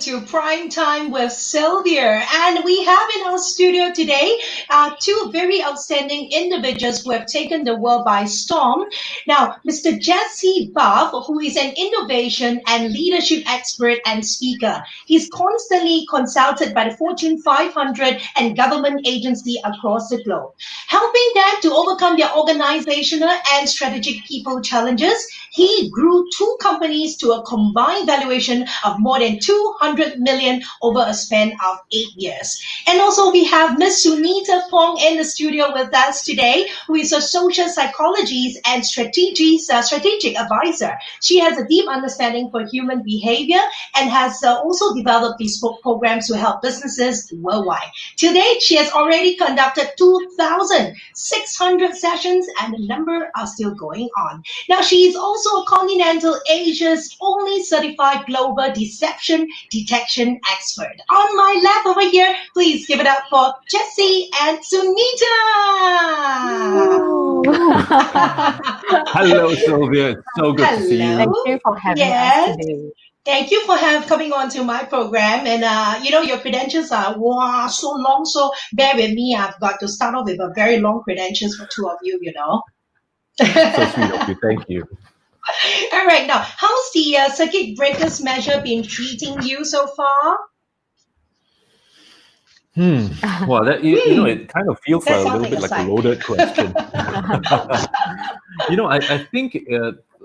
to Prime Time with Sylvia. And we have in our studio today two very outstanding individuals who have taken the world by storm. Now, Mr. Jesse Buff, who is an innovation and leadership expert and speaker. He's constantly consulted by the Fortune 500 and government agencies across the globe, helping them to overcome their organizational and strategic people challenges. He grew two companies to a combined valuation of more than 200 million over a span of 8 years. And also we have Miss Sunita Pong in the studio with us today, who is a social psychologist and strategic advisor. She has a deep understanding for human behavior and has also developed bespoke programs to help businesses worldwide. To date, she has already conducted 2,600 sessions and the number are still going on. Now, she is also Continental Asia's only certified global deception detection expert. On my left over here, please give it up for Jessie and Sunita. Hello, Sylvia. It's so good to see you. Thank you for having us today. Thank you for coming on to my program. And, your credentials are so long, so bear with me. I've got to start off with a very long credentials for two of you, So sweet of you. Thank you. All right. Now, how's the circuit breakers measure been treating you so far? Well, it kind of feels a little bit like a loaded question. I think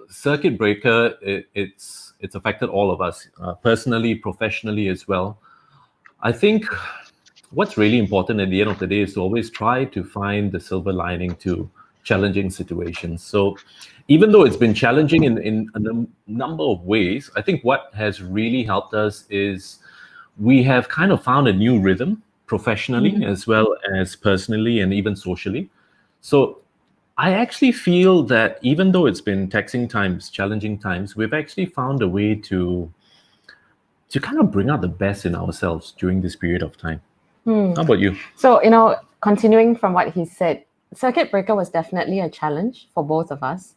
circuit breaker, it's affected all of us, personally, professionally as well. I think what's really important at the end of the day is to always try to find the silver lining to challenging situations. So even though it's been challenging in a number of ways, I think what has really helped us is we have kind of found a new rhythm professionally as well as personally and even socially. So I actually feel that even though it's been taxing times, challenging times, we've actually found a way to kind of bring out the best in ourselves during this period of time. How about you? So, continuing from what he said, circuit breaker was definitely a challenge for both of us.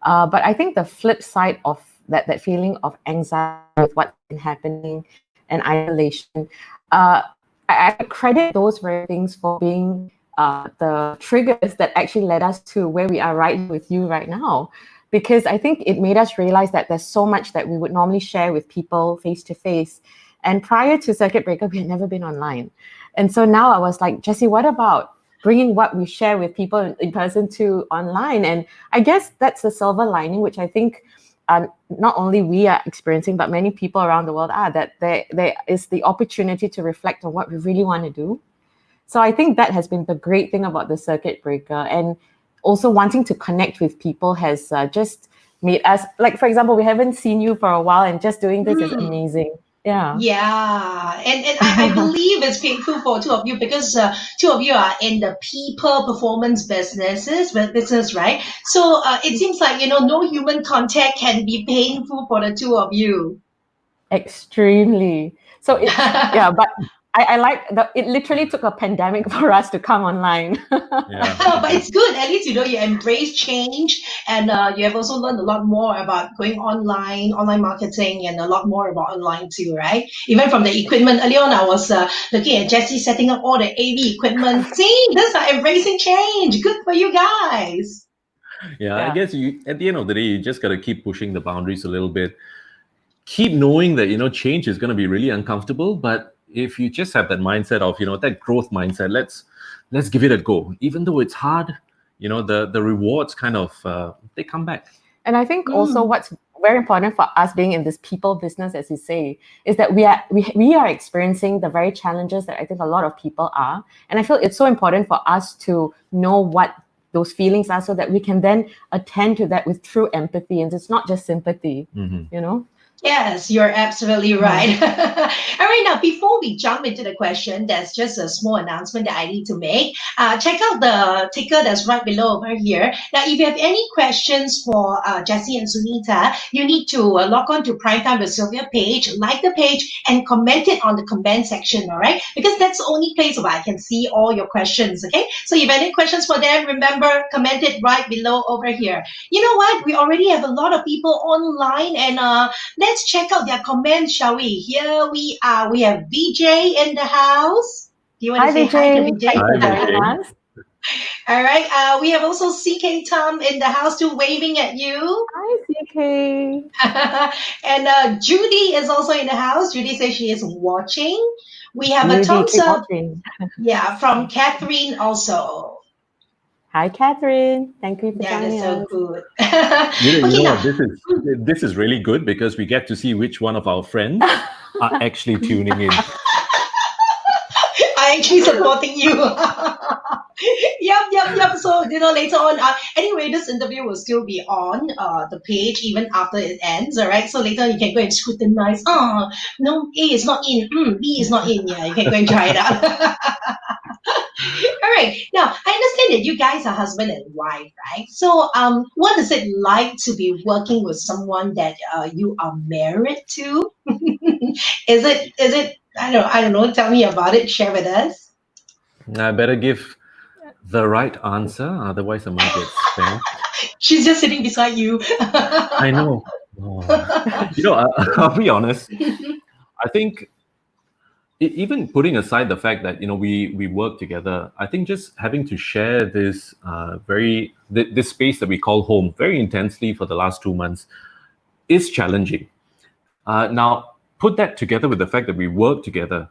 But I think the flip side of that feeling of anxiety with what's been happening and isolation, I credit those very things for being the triggers that actually led us to where we are right with you right now. Because I think it made us realize that there's so much that we would normally share with people face to face. And prior to circuit breaker, we had never been online. And so now I was like, Jessie, what about bringing what we share with people in person to online? And I guess that's the silver lining, which I think not only we are experiencing, but many people around the world are, that there is the opportunity to reflect on what we really want to do. So I think that has been the great thing about the circuit breaker. And also wanting to connect with people has just made us, like, for example, we haven't seen you for a while, and just doing this is amazing. Yeah. And I believe it's painful for two of you because two of you are in the people performance business, right? So it seems like, no human contact can be painful for the two of you. Extremely. So but I like that it literally took a pandemic for us to come online. But it's good. At least, you embrace change, and you have also learned a lot more about going online marketing, and a lot more about online too, right? Even from the equipment. Early on, I was looking at Jessie setting up all the AV equipment. See, this is embracing change. Good for you guys. Yeah, I guess at the end of the day, you just got to keep pushing the boundaries a little bit. Keep knowing that, change is going to be really uncomfortable, but if you just have that mindset of, that growth mindset, let's give it a go. Even though it's hard, the rewards kind of, they come back. And I think also what's very important for us being in this people business, as you say, is that we are experiencing the very challenges that I think a lot of people are. And I feel it's so important for us to know what those feelings are so that we can then attend to that with true empathy. And it's not just sympathy, Yes, you're absolutely right. All right, now, before we jump into the question, there's just a small announcement that I need to make. Check out the ticker that's right below over here. Now, if you have any questions for Jessie and Sunita, you need to log on to Primetime with Sylvia page, like the page, and comment it on the comment section, all right? Because that's the only place where I can see all your questions, okay? So if you have any questions for them, remember, comment it right below over here. You know what? We already have a lot of people online, and let's check out their comments, shall we? Here we are. We have VJ in the house. Do you want to say hi to VJ? Thanks for Hi, joining VJ. us. All right. We have also CK Tom in the house too, waving at you. Hi, CK. And Judy is also in the house. Judy says she is watching. We have a Judy, thumbs keep up, watching. yeah, from Catherine also. Hi, Catherine. Thank you for That is joining so us. good. You Okay, know now, what? This is really good because we get to see which one of our friends are actually tuning in. I'm actually supporting you. Yep. So, later on, anyway, this interview will still be on the page even after it ends, all right? So later you can go and scrutinize. Oh, no, A is not in. B is not in. Yeah, you can go and try it out. All right. Now, I understand that you guys are husband and wife, right? So, what is it like to be working with someone that you are married to? Is it? I don't know. Tell me about it. Share with us. I better give the right answer, otherwise I might get spanked. She's just sitting beside you. I know. Oh. I'll be honest. I think even putting aside the fact that we work together, I think just having to share this this space that we call home very intensely for the last 2 months is challenging. Now, put that together with the fact that we work together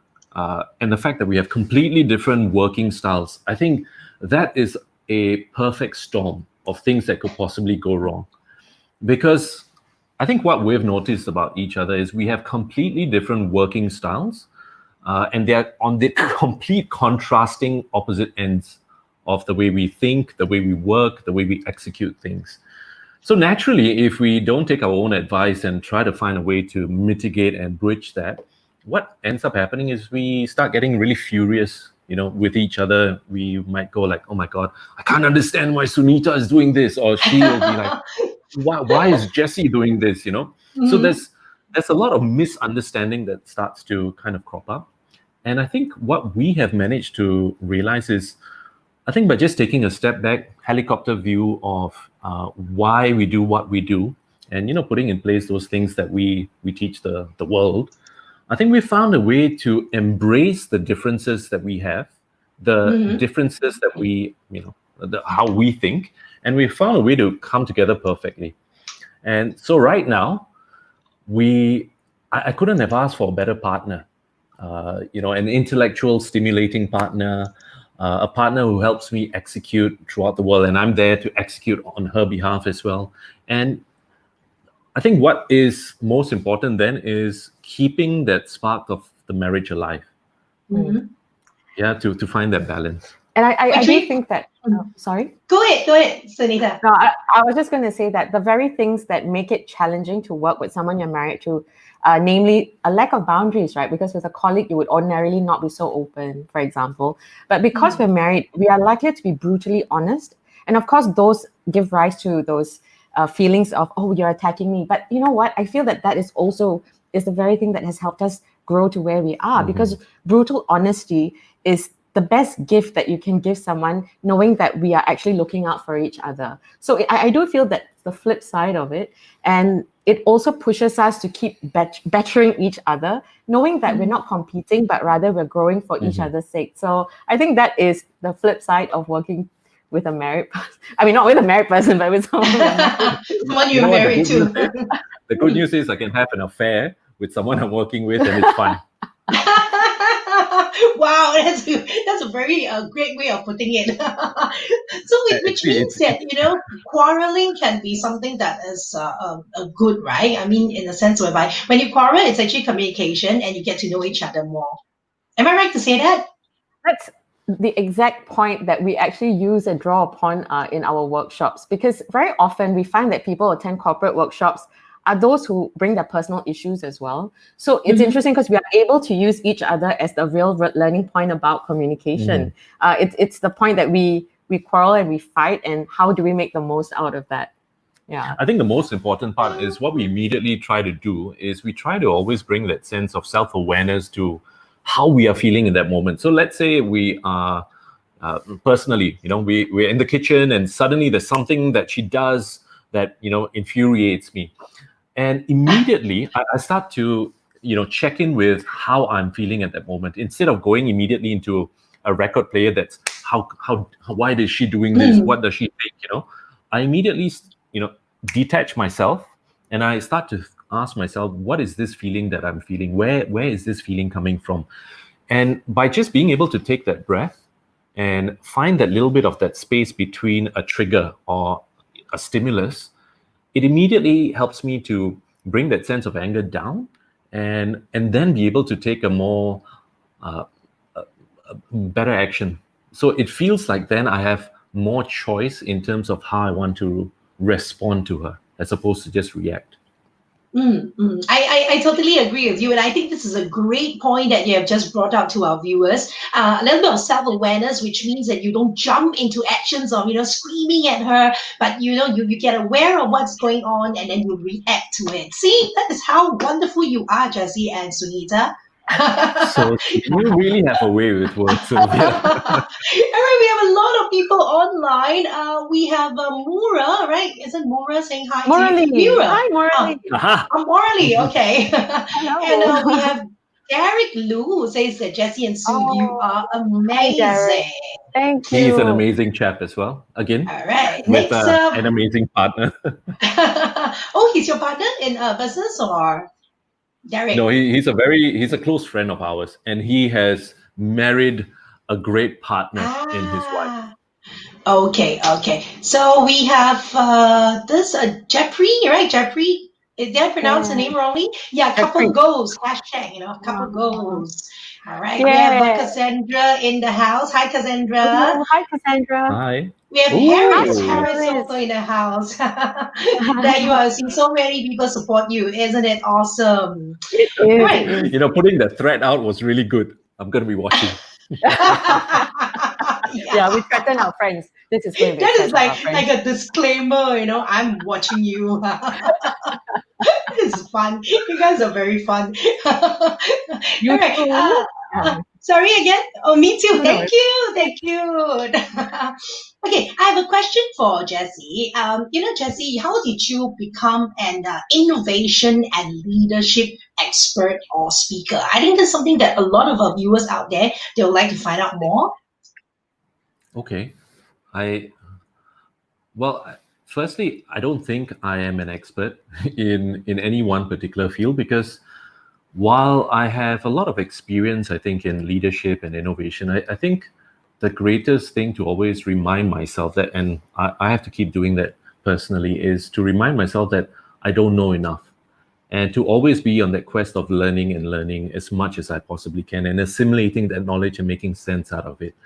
and the fact that we have completely different working styles. I think that is a perfect storm of things that could possibly go wrong. Because I think what we've noticed about each other is we have completely different working styles, and they're on the complete contrasting opposite ends of the way we think, the way we work, the way we execute things. So naturally, if we don't take our own advice and try to find a way to mitigate and bridge that, what ends up happening is we start getting really furious, with each other. We might go like, oh my God, I can't understand why Sunita is doing this. Or she will be like, why is Jesse doing this, So Mhm. there's a lot of misunderstanding that starts to kind of crop up. And I think what we have managed to realize is, I think by just taking a step back, helicopter view of why we do what we do, and putting in place those things that we teach the world, I think we found a way to embrace the differences that we have, the Mhm. differences that we, how we think, and we found a way to come together perfectly. And so right now, I couldn't have asked for a better partner. An intellectual, stimulating partner, a partner who helps me execute throughout the world, and I'm there to execute on her behalf as well. And I think what is most important then is keeping that spark of the marriage alive. Mhm. Yeah, to find that balance. And I do Actually, think that, sorry? Go ahead, Sunita. No, I was just going to say that the very things that make it challenging to work with someone you're married to, namely a lack of boundaries, right? Because with a colleague, you would ordinarily not be so open, for example. But because we're married, we are likely to be brutally honest. And of course, those give rise to those feelings of, oh, you're attacking me. But you know what? I feel that is also the very thing that has helped us grow to where we are, because brutal honesty is the best gift that you can give someone, knowing that we are actually looking out for each other. So I do feel that the flip side of it, and it also pushes us to keep bettering each other, knowing that we're not competing, but rather we're growing for each other's sake. So I think that is the flip side of working with a married person. I mean, not with a married person, but with someone you're married. Someone you're married to. The good news is I can have an affair with someone I'm working with, and it's fine. Wow, that's a very great way of putting it. Which means that quarreling can be something that is good, right? I mean, in a sense whereby when you quarrel, it's actually communication, and you get to know each other more. Am I right to say that? That's the exact point that we actually use and draw upon in our workshops, because very often we find that people attend corporate workshops are those who bring their personal issues as well. So it's interesting because we are able to use each other as the real learning point about communication. It's the point that we quarrel and we fight, and how do we make the most out of that? Yeah. I think the most important part is what we immediately try to do is we try to always bring that sense of self-awareness to how we are feeling in that moment. So let's say we are personally, we're in the kitchen and suddenly there's something that she does that, infuriates me. And immediately I start to, check in with how I'm feeling at that moment, instead of going immediately into a record player that's why is she doing this? What does she think? I immediately, detach myself, and I start to ask myself, what is this feeling that I'm feeling? Where is this feeling coming from? And by just being able to take that breath and find that little bit of that space between a trigger or a stimulus, it immediately helps me to bring that sense of anger down, and then be able to take a more better action. So it feels like then I have more choice in terms of how I want to respond to her, as opposed to just react. I totally agree with you, and I think this is a great point that you have just brought out to our viewers. A little bit of self-awareness, which means that you don't jump into actions of screaming at her, but you get aware of what's going on, and then you react to it. See, that is how wonderful you are, Jessie and Sunita. So you really have a way with words, Sylvia. All right, we have a lot of people online. We have Moora, right? Isn't Moora saying hi to you? Moora. Hi, Morley. Morley, okay. Hello. And we have Derek Liu, who says that Jessie and Sue, you are amazing. Thank you. He's an amazing chap as well. Again, all right. with Next, an amazing partner. Oh, he's your partner in business, or Derek? No, he's a close friend of ours, and he has married a great partner in his wife. Okay. So we have this Jeffrey, right? Jeffrey. Did I pronounce the name wrongly? Yeah, couple goals. Hashtag, couple goals. All right. We have Cassandra in the house. Hi, Cassandra. Oh, hi, Cassandra. Hi. We have Harris also in the house. There you are. See, so many people support you. Isn't it awesome? It is. Right. Putting the thread out was really good. I'm going to be watching. Yeah, we threaten our friends. This is going to be that is our friends. like a disclaimer, I'm watching you. This is fun. You guys are very fun. You All right. too. Sorry again. Oh, me too. No. Thank you. Okay, I have a question for Jessie. Jessie, how did you become an innovation and leadership expert or speaker? I think that's something that a lot of our viewers out there, they would like to find out more. Okay. Firstly, I don't think I am an expert in any one particular field, because while I have a lot of experience, I think, in leadership and innovation, I think the greatest thing to always remind myself that, and I have to keep doing that personally, is to remind myself that I don't know enough, and to always be on that quest of learning and learning as much as I possibly can, and assimilating that knowledge and making sense out of it.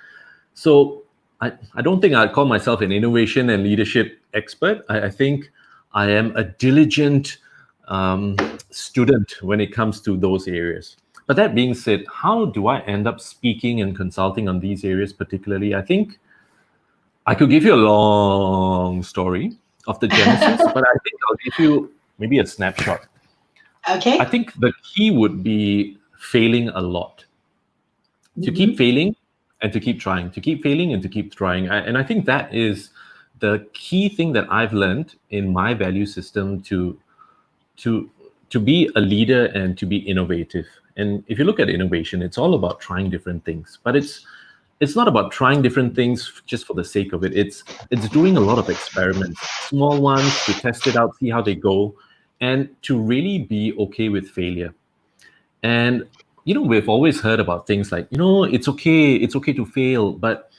So I don't think I'd call myself an innovation and leadership expert. I think I am a diligent student when it comes to those areas. But that being said, how do I end up speaking and consulting on these areas particularly? I think I could give you a long story of the genesis, but I think I'll give you maybe a snapshot. Okay. I think the key would be failing a lot. To keep failing and to keep trying, to keep failing and to keep trying. And I think that is the key thing that I've learned in my value system to be a leader and to be innovative. And if you look at innovation, it's all about trying different things, but it's not about trying different things just for the sake of it. It's doing a lot of experiments, small ones, to test it out, see how they go, and to really be okay with failure. And we've always heard about things like, it's okay to fail, but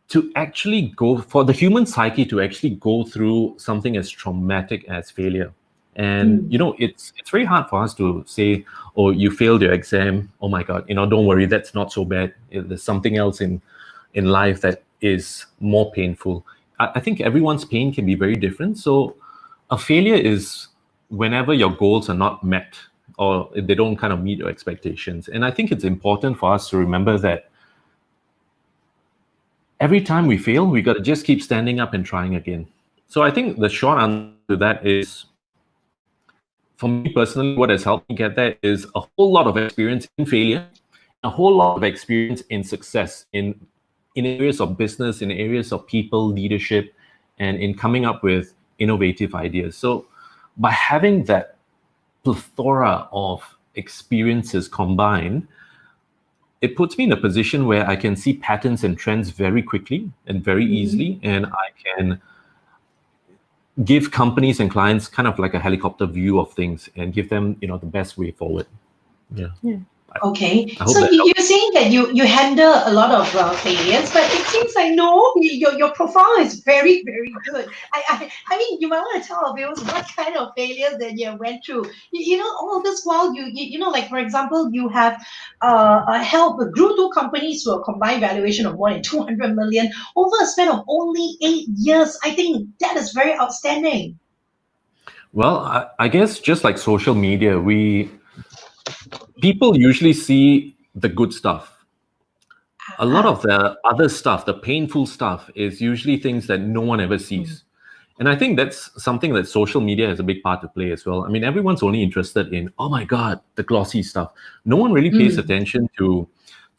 to actually go for the human psyche to actually go through something as traumatic as failure. And it's very hard for us to say, oh, you failed your exam, oh my god, don't worry, that's not so bad. There's something else in life that is more painful. I think everyone's pain can be very different. So a failure is whenever your goals are not met, or if they don't kind of meet your expectations. And I think it's important for us to remember that every time we fail, we got to just keep standing up and trying again. So I think the short answer to that is, for me personally, what has helped me get there is a whole lot of experience in failure, a whole lot of experience in success, in areas of business, in areas of people, leadership, and in coming up with innovative ideas. So by having that plethora of experiences combined, it puts me in a position where I can see patterns and trends very quickly and very easily, and I can give companies and clients kind of like a helicopter view of things and give them, the best way forward. Yeah. Okay, I hope so that you're helps. saying that you handle a lot of failures, but it seems like no, your profile is very, very good. I mean, you might want to tell our viewers what kind of failures that you went through. All this while like for example, you have grew two companies to a combined valuation of more than 200 million over a span of only 8 years. I think that is very outstanding. Well, I guess just like social media, people usually see the good stuff. A lot of the other stuff, the painful stuff, is usually things that no one ever sees. And I think that's something that social media has a big part to play as well. I mean, everyone's only interested in, oh my God, the glossy stuff. No one really pays attention to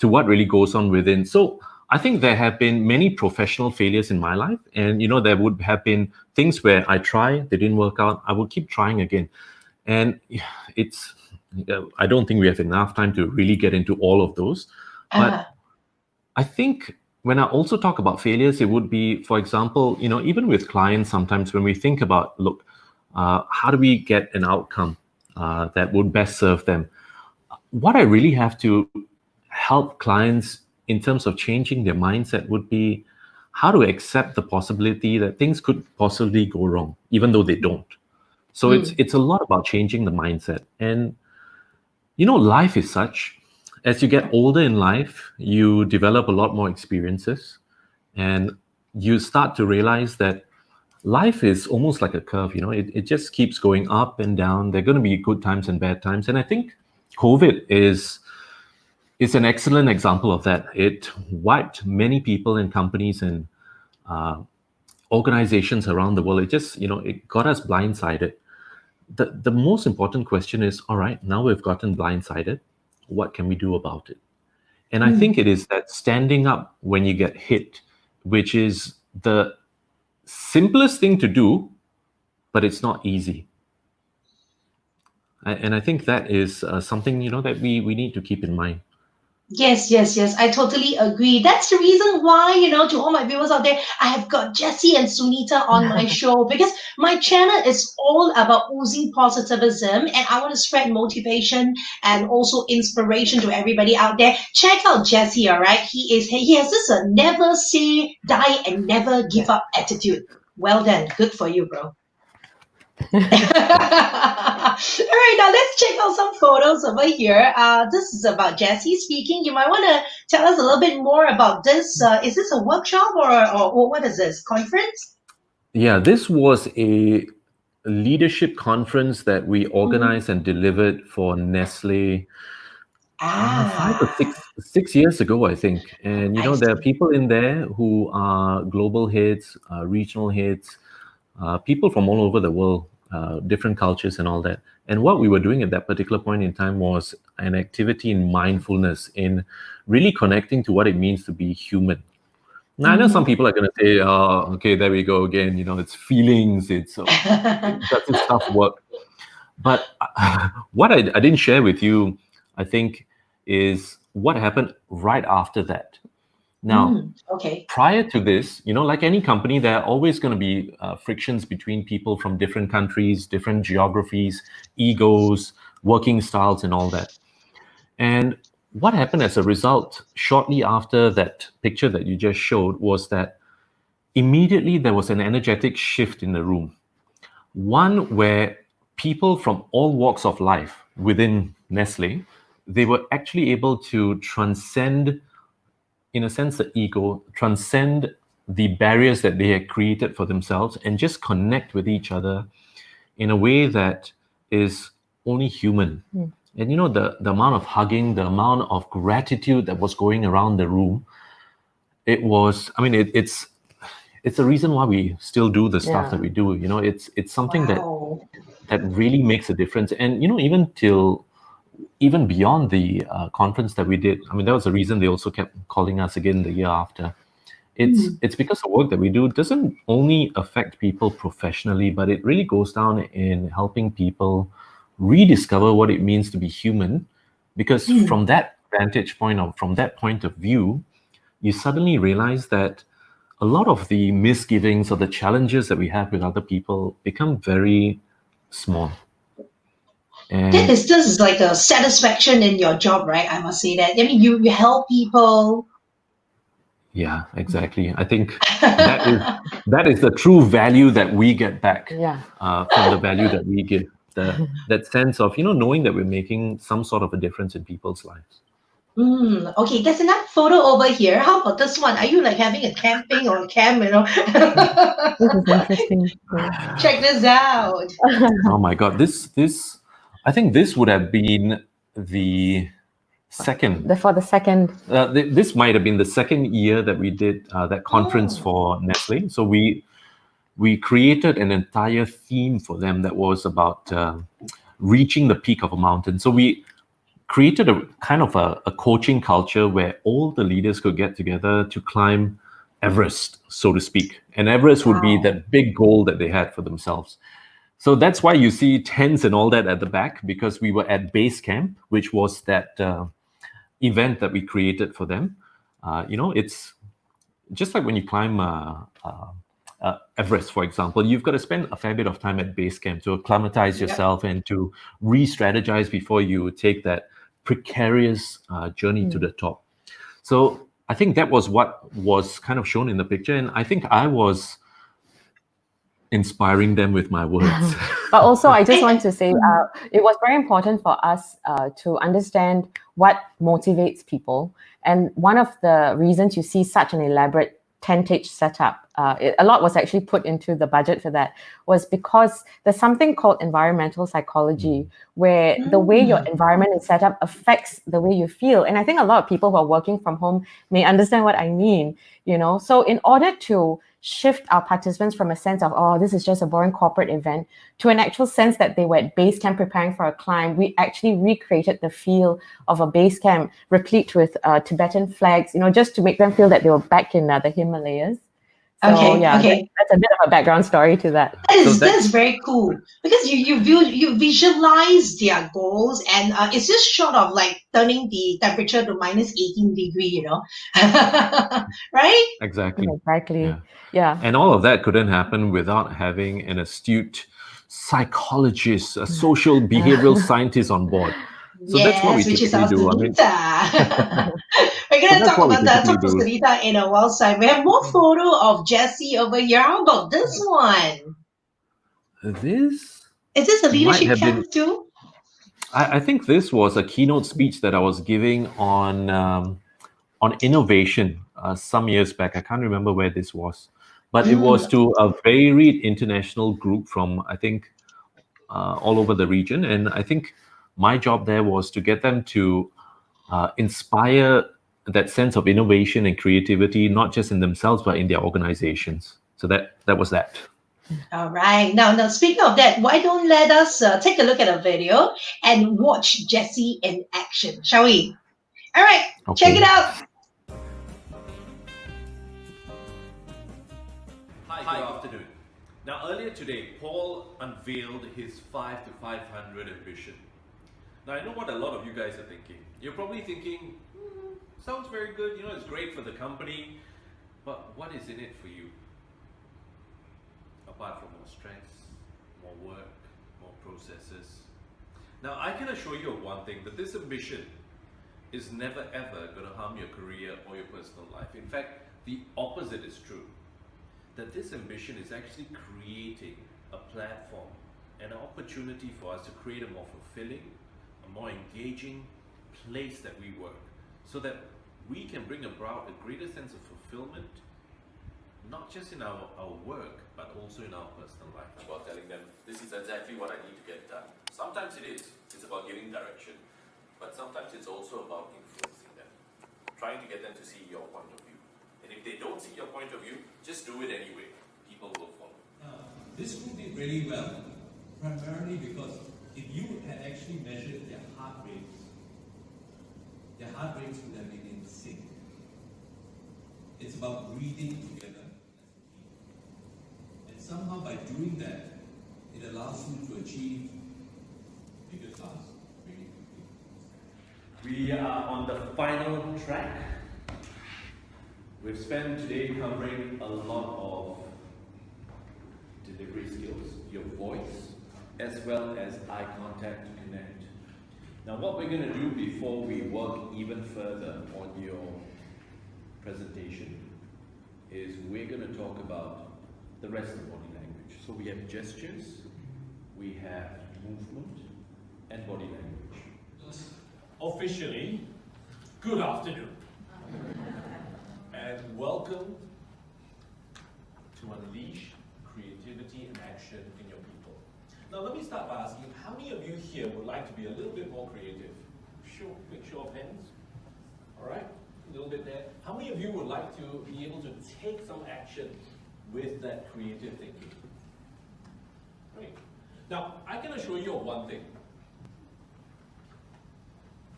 what really goes on within. So I think there have been many professional failures in my life. And, there would have been things where I try, they didn't work out. I would keep trying again. And I don't think we have enough time to really get into all of those. But I think when I also talk about failures, it would be, for example, even with clients, sometimes when we think about, look, how do we get an outcome that would best serve them? What I really have to help clients in terms of changing their mindset would be how to accept the possibility that things could possibly go wrong, even though they don't. So it's a lot about changing the mindset. And, life is such. As you get older in life, you develop a lot more experiences, and you start to realize that life is almost like a curve. It just keeps going up and down. There are going to be good times and bad times. And I think COVID is an excellent example of that. It wiped many people and companies and organizations around the world. It just, it got us blindsided. The most important question is, all right, now we've gotten blindsided. What can we do about it? And I think it is that standing up when you get hit, which is the simplest thing to do, but it's not easy. And I think that is something, that we need to keep in mind. Yes. I totally agree. That's the reason why, to all my viewers out there, I have got Jessie and Sunita on my show because my channel is all about oozing positivism, and I want to spread motivation and also inspiration to everybody out there. Check out Jessie, all right? He has this never say die and never give up attitude. Well done. Good for you, bro. All right, now let's check out some photos over here. This is about Jessie speaking. You might want to tell us a little bit more about this. Is this a workshop or what is this, conference? Yeah, this was a leadership conference that we organized and delivered for Nestle 5 or 6 years ago, I think. And, there are people in there who are global heads, regional heads, people from all over the world, different cultures and all that. And what we were doing at that particular point in time was an activity in mindfulness, in really connecting to what it means to be human. Now, I know some people are going to say, oh, okay, there we go again. It's feelings, does this stuff work? But what I didn't share with you, I think, is what happened right after that. Now, prior to this, like any company, there are always going to be frictions between people from different countries, different geographies, egos, working styles, and all that. And what happened as a result, shortly after that picture that you just showed, was that immediately there was an energetic shift in the room. One where people from all walks of life within Nestle, they were actually able to transcend, in a sense, the ego, transcend the barriers that they had created for themselves and just connect with each other in a way that is only human. And the amount of hugging, the amount of gratitude that was going around the room, it was, I mean, it's the reason why we still do the stuff that we do. It's something that really makes a difference. And even beyond the conference that we did, I mean, that was the reason they also kept calling us again the year after. It's because the work that we do doesn't only affect people professionally, but it really goes down in helping people rediscover what it means to be human, because from that vantage point, or from that point of view, you suddenly realize that a lot of the misgivings or the challenges that we have with other people become very small. And This is like a satisfaction in your job, right? I must say that. I mean, you help people. yeah, exactly. I think that is the true value that we get back from the value that we give. That sense of, knowing that we're making some sort of a difference in people's lives. Okay, there's another photo over here. How about this one? Are you like having a camping or a camp, This is interesting. Check this out. Oh my God, this I think this would have been the second. For the second. This might have been the second year that we did that conference for Nestle. So we created an entire theme for them that was about reaching the peak of a mountain. So we created a kind of a coaching culture where all the leaders could get together to climb Everest, so to speak. And Everest would be that big goal that they had for themselves. So that's why you see tents and all that at the back, because we were at base camp, which was that event that we created for them. It's just like when you climb Everest, for example, you've got to spend a fair bit of time at base camp to acclimatize yourself and to re-strategize before you take that precarious journey to the top. So I think that was what was kind of shown in the picture, and I think I was inspiring them with my words. But also, I just want to say it was very important for us to understand what motivates people. And one of the reasons you see such an elaborate tentage setup, a lot was actually put into the budget for that, was because there's something called environmental psychology, where the way your environment is set up affects the way you feel. And I think a lot of people who are working from home may understand what I mean, So in order to shift our participants from a sense of, oh, this is just a boring corporate event, to an actual sense that they were at base camp preparing for a climb, we actually recreated the feel of a base camp replete with Tibetan flags, just to make them feel that they were back in the Himalayas. So, Okay. That's a bit of a background story to that. That's very cool, because you visualize their goals, and it's just short of like turning the temperature to -18 degree, right? Exactly. Yeah. And all of that couldn't happen without having an astute psychologist, a social behavioral scientist on board. So that's what we typically do. Sunita. We're going to talk to Sunita in a while time. We have more photo of Jessie over here. How about this one? Is this a leadership camp too? I think this was a keynote speech that I was giving on innovation some years back. I can't remember where this was, but it was to a varied international group from, I think, all over the region. And I think my job there was to get them to inspire that sense of innovation and creativity, not just in themselves, but in their organizations. So that was that. All right. Now, speaking of that, why don't let us take a look at a video and watch Jessie in action, shall we? All right, Check it out. Hi, good afternoon. Now, earlier today, Paul unveiled his 5 to 500 ambition. Now, I know what a lot of you guys are thinking. You're probably thinking, sounds very good, it's great for the company, but what is in it for you? Apart from more stress, more work, more processes. Now, I can assure you of one thing, that this ambition is never ever going to harm your career or your personal life. In fact, the opposite is true. That this ambition is actually creating a platform, an opportunity for us to create a more fulfilling, a more engaging place that we work, so that we can bring about a greater sense of fulfillment, not just in our work, but also in our personal life. About telling them, this is exactly what I need to get done. Sometimes it's about giving direction, but sometimes it's also about influencing them, trying to get them to see your point of view. And if they don't see your point of view, just do it anyway. People will follow. This would be really well, primarily because if you had actually measured their heart rates would have been in sync. It's about breathing together as a team. And somehow by doing that, it allows you to achieve the class really quickly. We are on the final track. We've spent today covering a lot of delivery skills, your voice, as well as eye contact to connect. Now what we're going to do before we work even further on your presentation is we're going to talk about the rest of body language. So we have gestures, we have movement, and body language. Officially, good afternoon. And welcome to unleash creativity and action in your people. Now let me start by asking, how many of you here would like to be a little bit more creative? Quick show of hands. All right, a little bit there. How many of you would like to be able to take some action with that creative thinking? Right. Now, I can assure you of one thing.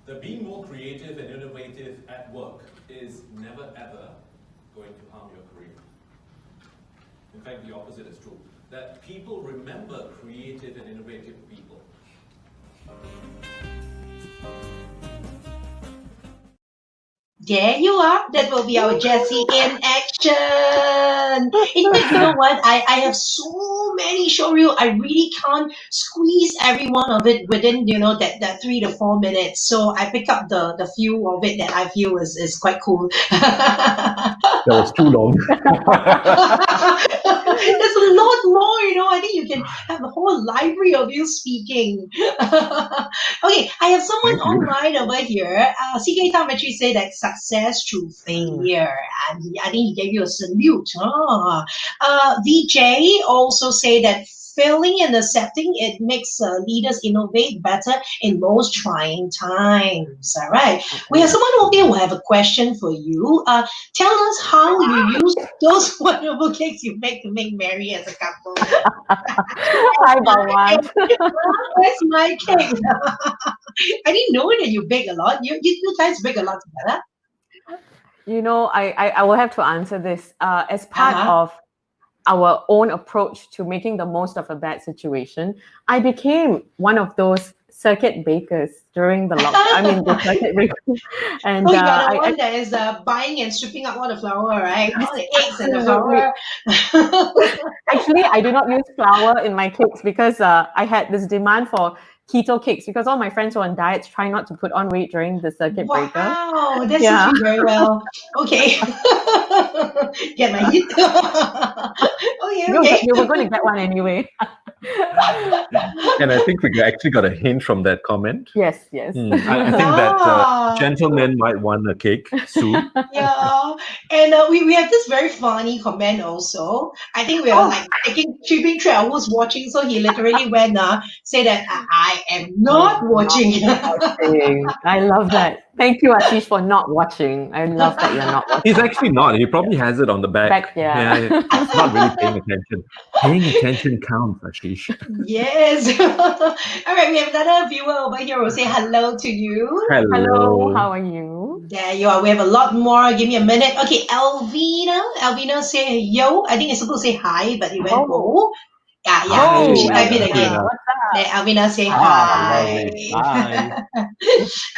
That being more creative and innovative at work is never ever going to harm your career. In fact, the opposite is true. That people remember creative and innovative people. There you are. That will be our Jessie in action. In fact, you know what? I have so many showreel. I really can't squeeze every one of it within, that 3 to 4 minutes. So I pick up the few of it that I feel is quite cool. That was too long. There's a lot more, I think you can have a whole library of you speaking. Okay, I have someone online over here. CK Tam actually said that success through failure, and I think he gave you a salute. VJ also say that failing and accepting it makes leaders innovate better in most trying times. All right. We have someone over here who have a question for you. Tell us how you use those wonderful cakes you make to make merry as a couple. Hi, Bhawan. Where's my cake? I didn't know that you bake a lot. You guys bake a lot together. I will have to answer this. As part of our own approach to making the most of a bad situation, I became one of those circuit bakers during the lockdown. The circuit breaker. And you're the one that is buying and stripping up all the flour, right? All the eggs and the flour. Actually, I do not use flour in my cakes because I had this demand for keto cakes because all my friends were on diets trying not to put on weight during the circuit breaker. Wow, that suits you very well. Okay. Get my hit. Okay. You were going to get one anyway. And I think we actually got a hint from that comment. Yes. I think that gentlemen might want a cake soon. Yeah, and we have this very funny comment also. I think we are like keeping 3 hours watching, so he literally went say that I am not watching. I love that. Thank you, Ashish, for not watching. I love that you're not watching. He's actually not. He probably has it on the back. Yeah. He's not really paying attention. Paying attention counts, Ashish. Yes. All right, we have another viewer over here who will say hello to you. Hello, how are you? There you are. We have a lot more. Give me a minute. Okay, Elvina say yo. I think it's supposed to say hi, but it went oh. Yeah. You should type it again. Let Alvina say hi. Hi.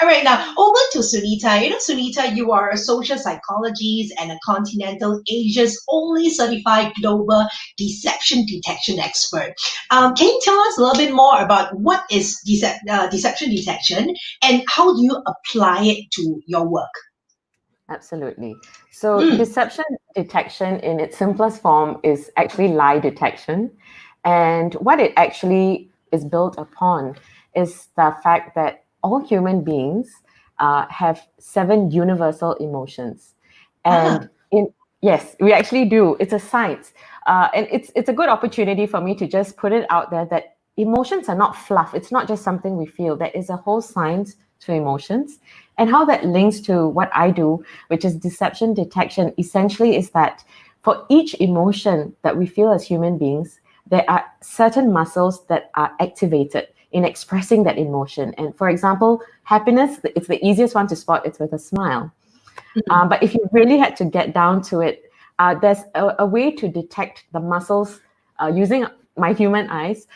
All right, now over to Sunita. Sunita, you are a social psychologist and a continental Asia's only certified global deception detection expert. Can you tell us a little bit more about what is deception detection and how do you apply it to your work? Absolutely. So deception detection in its simplest form is actually lie detection. And what it actually is built upon is the fact that all human beings have 7 universal emotions. And yes, we actually do. It's a science. And it's a good opportunity for me to just put it out there that emotions are not fluff. It's not just something we feel. There is a whole science to emotions. And how that links to what I do, which is deception detection, essentially is that for each emotion that we feel as human beings, there are certain muscles that are activated in expressing that emotion. And for example, happiness, it's the easiest one to spot. It's with a smile. But if you really had to get down to it, there's a way to detect the muscles using my human eyes,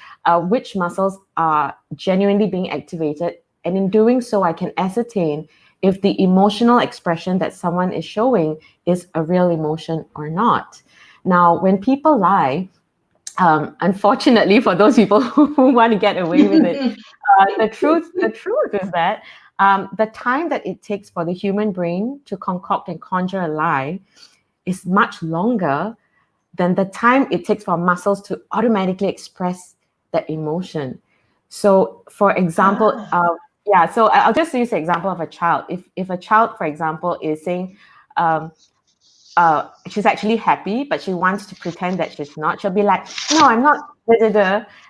which muscles are genuinely being activated. And in doing so, I can ascertain if the emotional expression that someone is showing is a real emotion or not. Now, when people lie, unfortunately for those people who want to get away with it, the truth is that the time that it takes for the human brain to concoct and conjure a lie is much longer than the time it takes for muscles to automatically express that emotion. So, for example, so I'll just use the example of a child. If a child, for example, is saying she's actually happy, but she wants to pretend that she's not, she'll be like, "No, I'm not."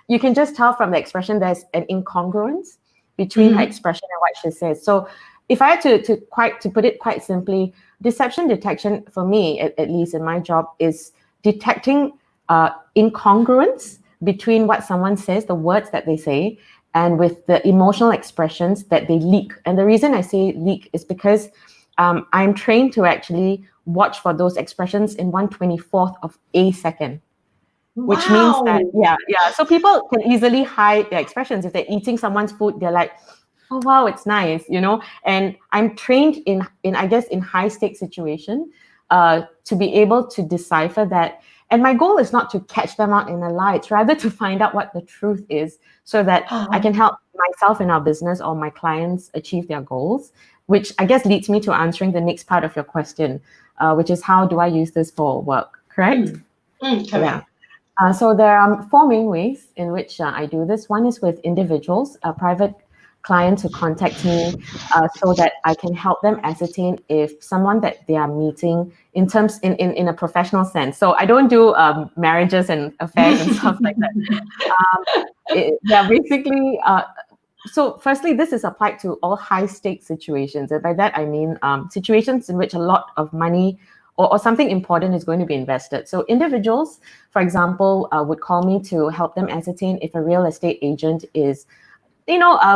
You can just tell from the expression there's an incongruence between her expression and what she says. So, if I had to put it quite simply, deception detection for me, at least in my job, is detecting incongruence between what someone says, the words that they say, and with the emotional expressions that they leak. And the reason I say leak is because I'm trained to actually watch for those expressions in 1/24th of a second, which means that, so people can easily hide their expressions. If they're eating someone's food, they're like, "Oh, wow, it's nice," and I'm trained in I guess, in high stakes situation to be able to decipher that. And my goal is not to catch them out in a lie. It's rather to find out what the truth is so that I can help myself in our business or my clients achieve their goals, which I guess leads me to answering the next part of your question, which is how do I use this for work, correct? Correct. Yeah. So there are 4 main ways in which I do this. One is with individuals, private clients who contact me so that I can help them ascertain if someone that they are meeting in a professional sense. So I don't do marriages and affairs and stuff like that. Basically, so firstly, this is applied to all high stakes situations. And by that, I mean situations in which a lot of money or something important is going to be invested. So individuals, for example, would call me to help them ascertain if a real estate agent is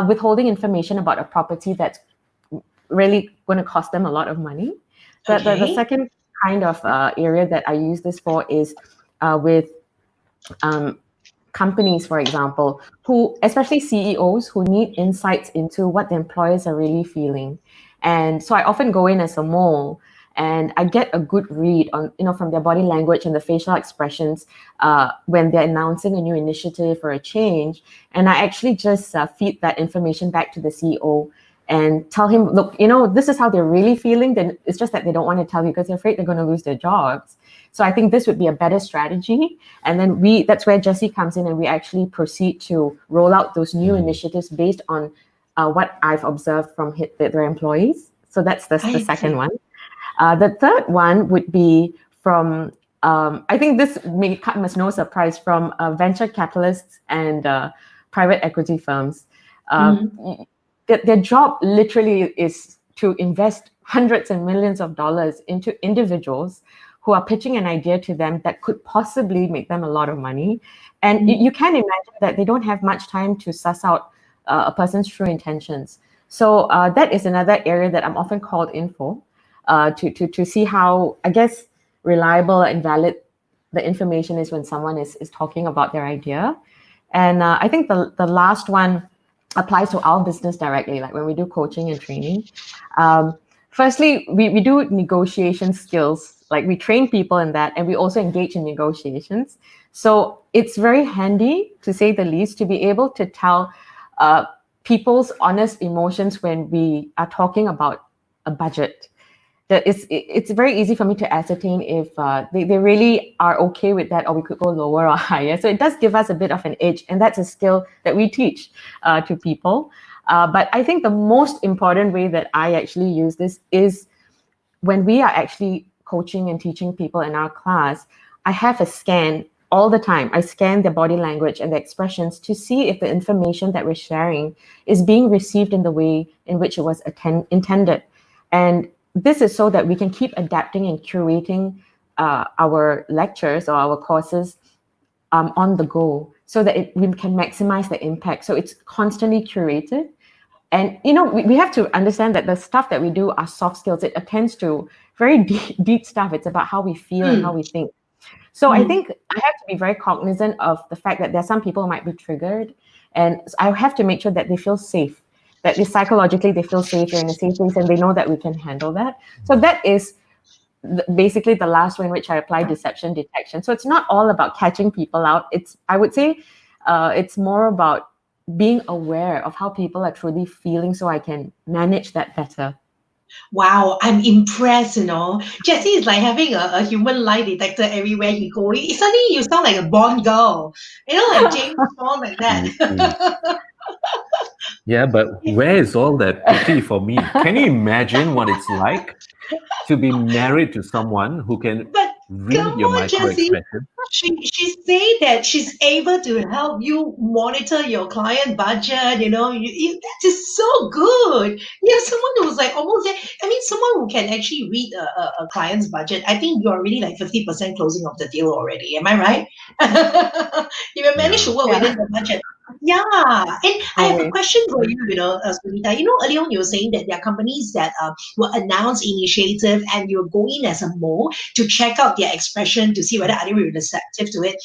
withholding information about a property that's really going to cost them a lot of money. The second kind of area that I use this for is with companies, for example, who, especially CEOs, who need insights into what the employers are really feeling. And so I often go in as a mole and I get a good read on, from their body language and the facial expressions when they're announcing a new initiative or a change. And I actually just feed that information back to the CEO and tell him, look, this is how they're really feeling. Then it's just that they don't want to tell you because they're afraid they're going to lose their jobs. So I think this would be a better strategy. And then that's where Jessie comes in, and we actually proceed to roll out those new initiatives based on what I've observed from their employees. So that's the second one. The third one would be from, I think this may come as no surprise, from venture capitalists and private equity firms. Their job literally is to invest hundreds and millions of dollars into individuals who are pitching an idea to them that could possibly make them a lot of money. And you can imagine that they don't have much time to suss out a person's true intentions. So that is another area that I'm often called in for, to see how, I guess, reliable and valid the information is when someone is talking about their idea. And I think the last one applies to our business directly, like when we do coaching and training. Firstly, we do negotiation skills. Like we train people in that, and we also engage in negotiations. So it's very handy, to say the least, to be able to tell people's honest emotions when we are talking about a budget. That it's very easy for me to ascertain if they really are okay with that, or we could go lower or higher. So it does give us a bit of an edge, and that's a skill that we teach to people. But I think the most important way that I actually use this is when we are actually coaching and teaching people in our class. I have a scan all the time. I scan their body language and the expressions to see if the information that we're sharing is being received in the way in which it was intended. And this is so that we can keep adapting and curating our lectures or our courses on the go, so that we can maximize the impact. So it's constantly curated. And, we have to understand that the stuff that we do are soft skills. It attends to very deep stuff. It's about how we feel and how we think. So I think I have to be very cognizant of the fact that there are some people who might be triggered, and I have to make sure that they feel safe, that psychologically they feel safe, they're in a safe place, and they know that we can handle that. So that is basically the last way in which I apply deception detection. So it's not all about catching people out. I would say, it's more about being aware of how people are truly feeling, so I can manage that better. Wow, I'm impressed, Jesse is like having a human lie detector everywhere he goes. Suddenly you sound like a Bond girl. Like James Bond, like that. Yeah, but where is all that pity for me? Can you imagine what it's like to be married to someone who can But read come your on, micro Jessie. expression? She say that she's able to help you monitor your client budget. That is so good. Someone who's like almost there. I mean, someone who can actually read a client's budget. I think you're already like 50% closing of the deal already. Am I right? You will manage to Yeah. work within the budget. Yeah, and I have a Always. question for you, Sunita. Earlier on you were saying that there are companies that will announce initiative and you'll go in as a mole to check out their expression to see whether are they really receptive to it.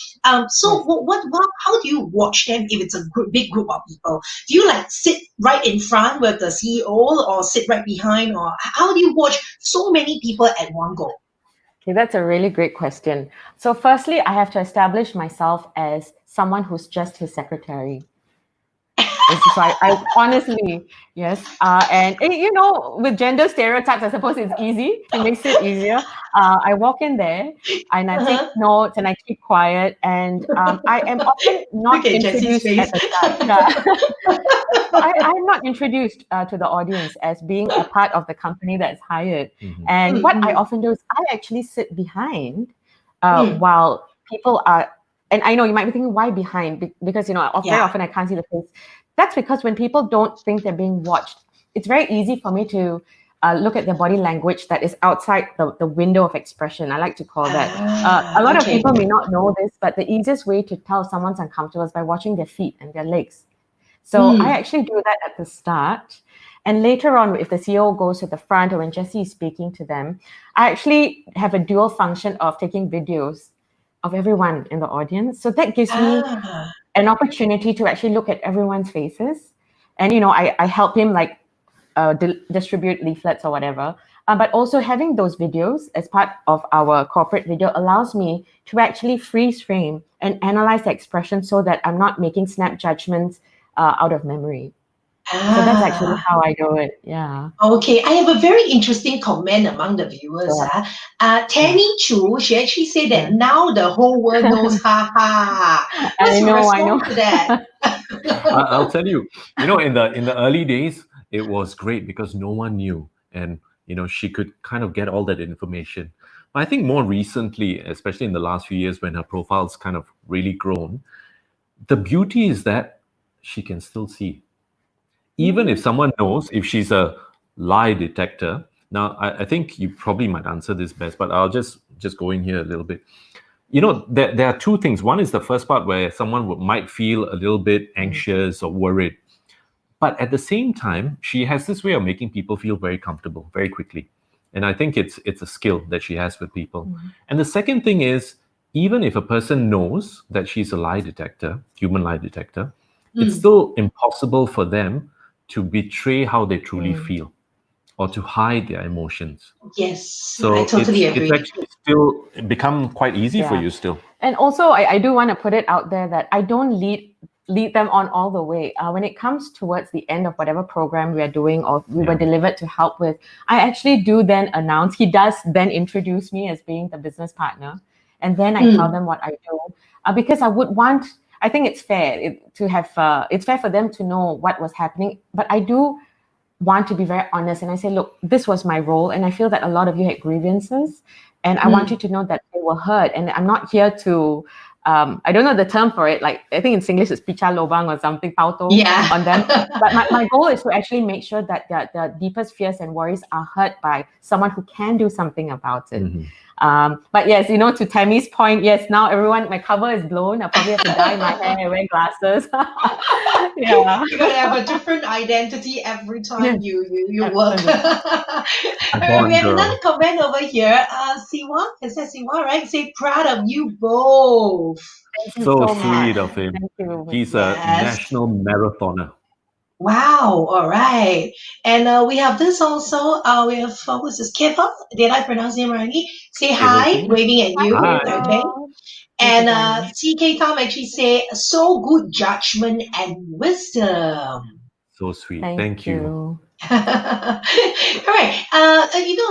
So Yes. how do you watch them if it's a big group of people? Do you like sit right in front with the CEO or sit right behind, or how do you watch so many people at one go? Okay, that's a really great question. So firstly, I have to establish myself as someone who's just his secretary. So I honestly, yes. And with gender stereotypes, I suppose it's easy. It makes it easier. I walk in there and I take notes and I keep quiet. And I am often not Look at Jesse's introduced at face. the start. Yeah. So I'm not introduced to the audience as being a part of the company that's hired. And what I often do is I actually sit behind while people are, and I know you might be thinking, why behind? Because, very often I can't see the face. That's because when people don't think they're being watched, it's very easy for me to look at their body language that is outside the window of expression. I like to call that. A lot of people may not know this, but the easiest way to tell someone's uncomfortable is by watching their feet and their legs. So I actually do that at the start. And later on, if the CEO goes to the front or when Jessie is speaking to them, I actually have a dual function of taking videos of everyone in the audience. So that gives me an opportunity to actually look at everyone's faces. And, I help him like distribute leaflets or whatever. But also having those videos as part of our corporate video allows me to actually freeze frame and analyze the expression so that I'm not making snap judgments out of memory. So that's actually how I do it. Yeah. Okay, I have a very interesting comment among the viewers. Sure. Tammy Chu, she actually said that now the whole world knows, ha ha. What's your response to that? I'll tell you, in the early days, it was great because no one knew, and she could kind of get all that information. But I think more recently, especially in the last few years, when her profile's kind of really grown, the beauty is that she can still see. Even if someone knows, if she's a lie detector. Now, I think you probably might answer this best, but I'll just go in here a little bit. There are two things. One is the first part where someone might feel a little bit anxious or worried. But at the same time, she has this way of making people feel very comfortable very quickly. And I think it's a skill that she has with people. And the second thing is, even if a person knows that she's a lie detector, human lie detector, it's still impossible for them to betray how they truly feel or to hide their emotions. Yes, So I totally agree. It's actually still become quite easy for you still. And also, I do want to put it out there that I don't lead them on all the way. When it comes towards the end of whatever program we are doing or we were delivered to help with, I actually do then announce, he does then introduce me as being the business partner. And then I tell them what I do. Because I think it's fair it's fair for them to know what was happening. But I do want to be very honest. And I say, look, this was my role. And I feel that a lot of you had grievances. And I want you to know that they were heard. And I'm not here to, I don't know the term for it. Like, I think in Singlish it's picha lobang or something, pauto on them. But my goal is to actually make sure that the deepest fears and worries are heard by someone who can do something about it. But yes, to Tammy's point, yes, now my cover is blown. I probably have to dye my hair, wear glasses. Yeah. You gotta have a different identity every time you work. Absolutely. Alright, we Bond have girl. another comment over here. Siwa, is that Siwa, right? Say proud of you both. Thank you So so sweet much. of him. Thank you. He's a Yes. national marathoner. Wow, all right. And we have this also. We have, who's this? Kiva? Did I pronounce him rightly? Say hi, Kiva. waving at you. Hi. Okay. Thanks for And joining. CK Tom actually say, so good judgment and wisdom. So sweet. Thank Thank you. you. All right.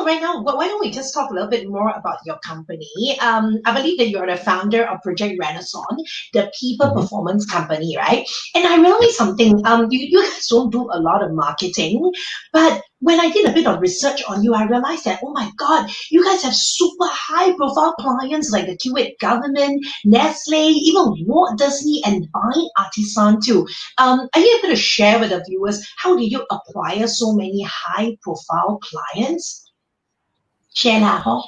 Right now, why don't we just talk a little bit more about your company? I believe that you're the founder of Project Renaissance, the people Mhm. performance company, right? And I realized something. You guys don't do a lot of marketing, but when I did a bit of research on you, I realized that, oh my God, you guys have super high profile clients like the Kuwait government, Nestle, even Walt Disney, and Vine Artisan too. Are you able to share with the viewers how did you acquire so many high-profile clients? Share lah, ho.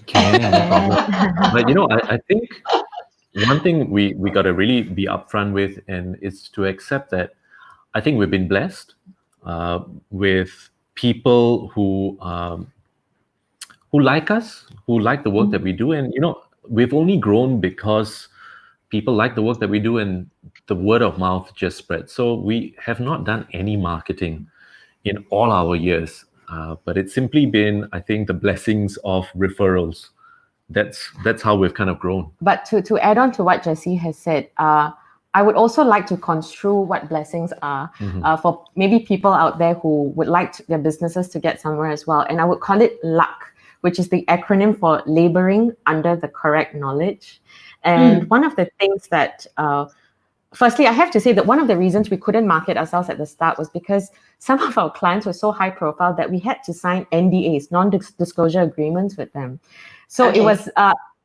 Can, no problem. But I think one thing we got to really be upfront with, and it's to accept that I think we've been blessed with people who like us, who like the work that we do, and we've only grown because people like the work that we do, and the word of mouth just spread. So we have not done any marketing in all our years, but it's simply been, I think, the blessings of referrals. That's how we've kind of grown. But to add on to what Jessie has said, I would also like to construe what blessings are for maybe people out there who would like their businesses to get somewhere as well. And I would call it luck, which is the acronym for laboring under the correct knowledge. And one of the things that, firstly, I have to say that one of the reasons we couldn't market ourselves at the start was because some of our clients were so high profile that we had to sign NDAs, non-disclosure agreements with them. So Okay. it was,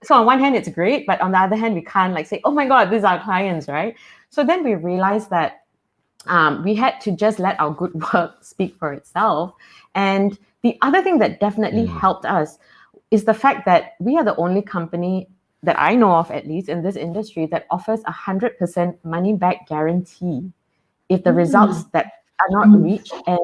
so on one hand, it's great, but on the other hand, we can't say, oh my God, these are our clients, right? So then we realized that we had to just let our good work speak for itself. And the other thing that definitely helped us is the fact that we are the only company that I know of, at least in this industry, that offers 100% money back guarantee if the results that are not reached. And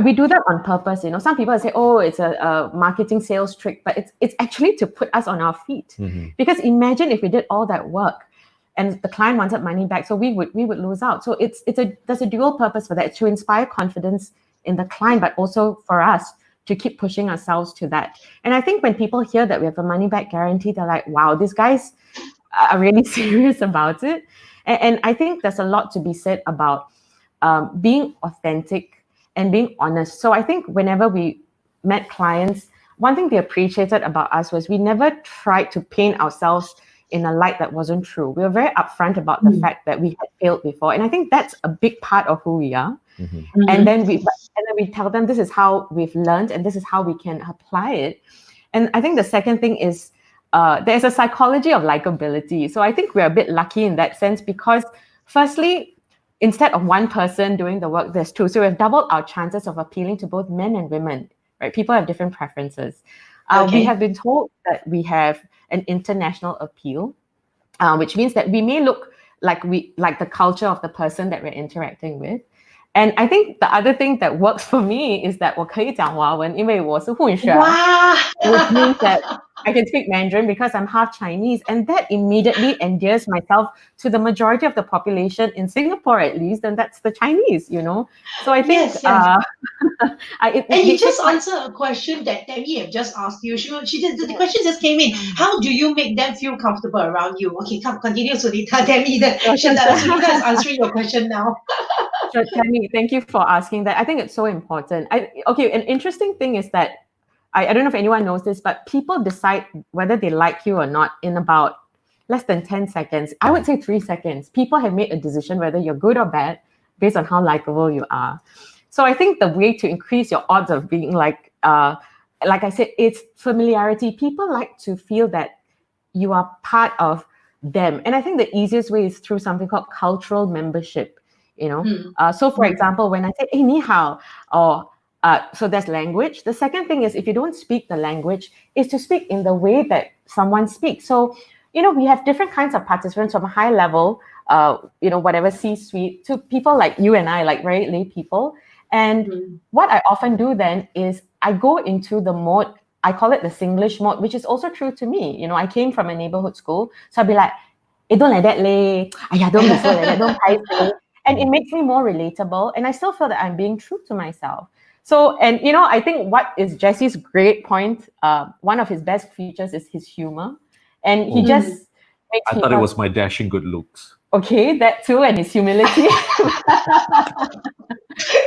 we do that on purpose. Some people say, oh, it's a marketing sales trick, but it's actually to put us on our feet. Because imagine if we did all that work and the client wanted money back, so we would lose out. So there's a dual purpose for that, to inspire confidence in the client, but also for us to keep pushing ourselves to that. And I think when people hear that we have a money back guarantee, they're like, wow, these guys are really serious about it. And I think there's a lot to be said about being authentic and being honest. So I think whenever we met clients, one thing they appreciated about us was we never tried to paint ourselves in a light that wasn't true. We were very upfront about the fact that we had failed before. And I think that's a big part of who we are. And then we tell them this is how we've learned and this is how we can apply it. And I think the second thing is there's a psychology of likability. So I think we're a bit lucky in that sense because firstly, instead of one person doing the work, there's two. So we've doubled our chances of appealing to both men and women, right? People have different preferences. We have been told that we have an international appeal, which means that we may look like the culture of the person that we're interacting with. And I think the other thing that works for me is that 我可以讲华文，因为我是混血， Wow. which means that I can speak Mandarin because I'm half Chinese, and that immediately endears myself to the majority of the population in Singapore, at least, and that's the Chinese, So I think Yes, yes. And you just like, answered a question that Tammy have just asked you. The question just came in. How do you make them feel comfortable around you? Okay, come continue, Sunita. Tammy, Sunita is answering your question now. So, Tammy, thank you for asking that. I think it's so important. An interesting thing is that I don't know if anyone knows this, but people decide whether they like you or not in about less than 10 seconds. I would say 3 seconds. People have made a decision whether you're good or bad based on how likable you are. So I think the way to increase your odds of being like I said, it's familiarity. People like to feel that you are part of them. And I think the easiest way is through something called cultural membership. So for example, when I say, hey, ni hao, or So there's language. The second thing is, if you don't speak the language, is to speak in the way that someone speaks. So, we have different kinds of participants from a high level, whatever C-suite, to people like you and I, like very lay people. And what I often do then is I go into the mode, I call it the Singlish mode, which is also true to me. I came from a neighborhood school. So I'll be like, don't like that, lay. Don't be so like that, don't pay, lay. And it makes me more relatable. And I still feel that I'm being true to myself. So, and I think what is Jesse's great point, one of his best features is his humor. And he just makes I thought it was my dashing good looks. Okay, that too, and his humility.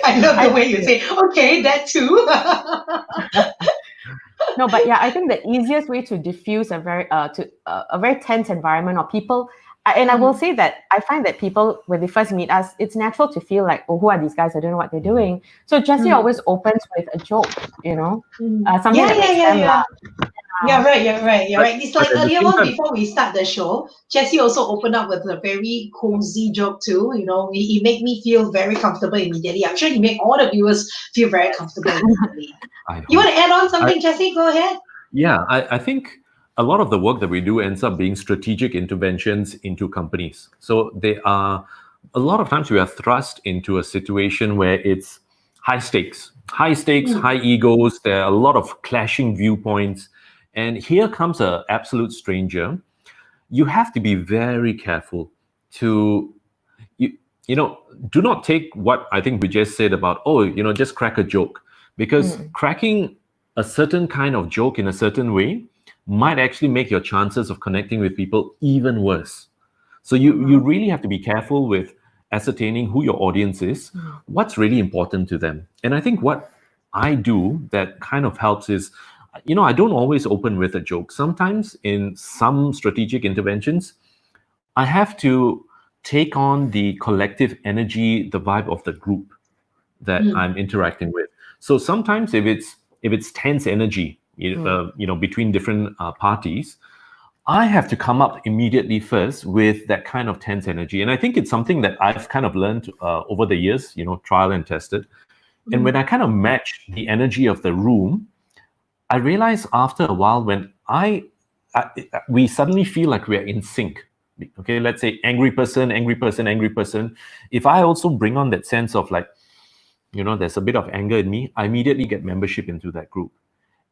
I love the way you say, okay, that too. No, but yeah, I think the easiest way to diffuse a very tense environment, or people, and I will say that I find that people, when they first meet us, it's natural to feel like, oh, who are these guys? I don't know what they're doing. So Jesse always opens with a joke, something that makes them laugh. You're right. It's like earlier on, before we start the show, Jesse also opened up with a very cozy joke too. He made me feel very comfortable immediately. I'm sure he made all the viewers feel very comfortable immediately. You want to add on something, Jesse? Go ahead. Yeah, I think a lot of the work that we do ends up being strategic interventions into companies. So they are, a lot of times we are thrust into a situation where it's high stakes, high egos. There are a lot of clashing viewpoints. And here comes an absolute stranger. You have to be very careful to, do not take what I think we just said about, just crack a joke. Because cracking a certain kind of joke in a certain way might actually make your chances of connecting with people even worse. So you really have to be careful with ascertaining who your audience is, what's really important to them. And I think what I do that kind of helps is, I don't always open with a joke. Sometimes in some strategic interventions, I have to take on the collective energy, the vibe of the group that I'm interacting with. So sometimes if it's tense energy, between different parties, I have to come up immediately first with that kind of tense energy. And I think it's something that I've kind of learned over the years, trial and tested. And when I kind of match the energy of the room, I realize after a while when we suddenly feel like we're in sync. Okay, let's say angry person. If I also bring on that sense of like, there's a bit of anger in me, I immediately get membership into that group.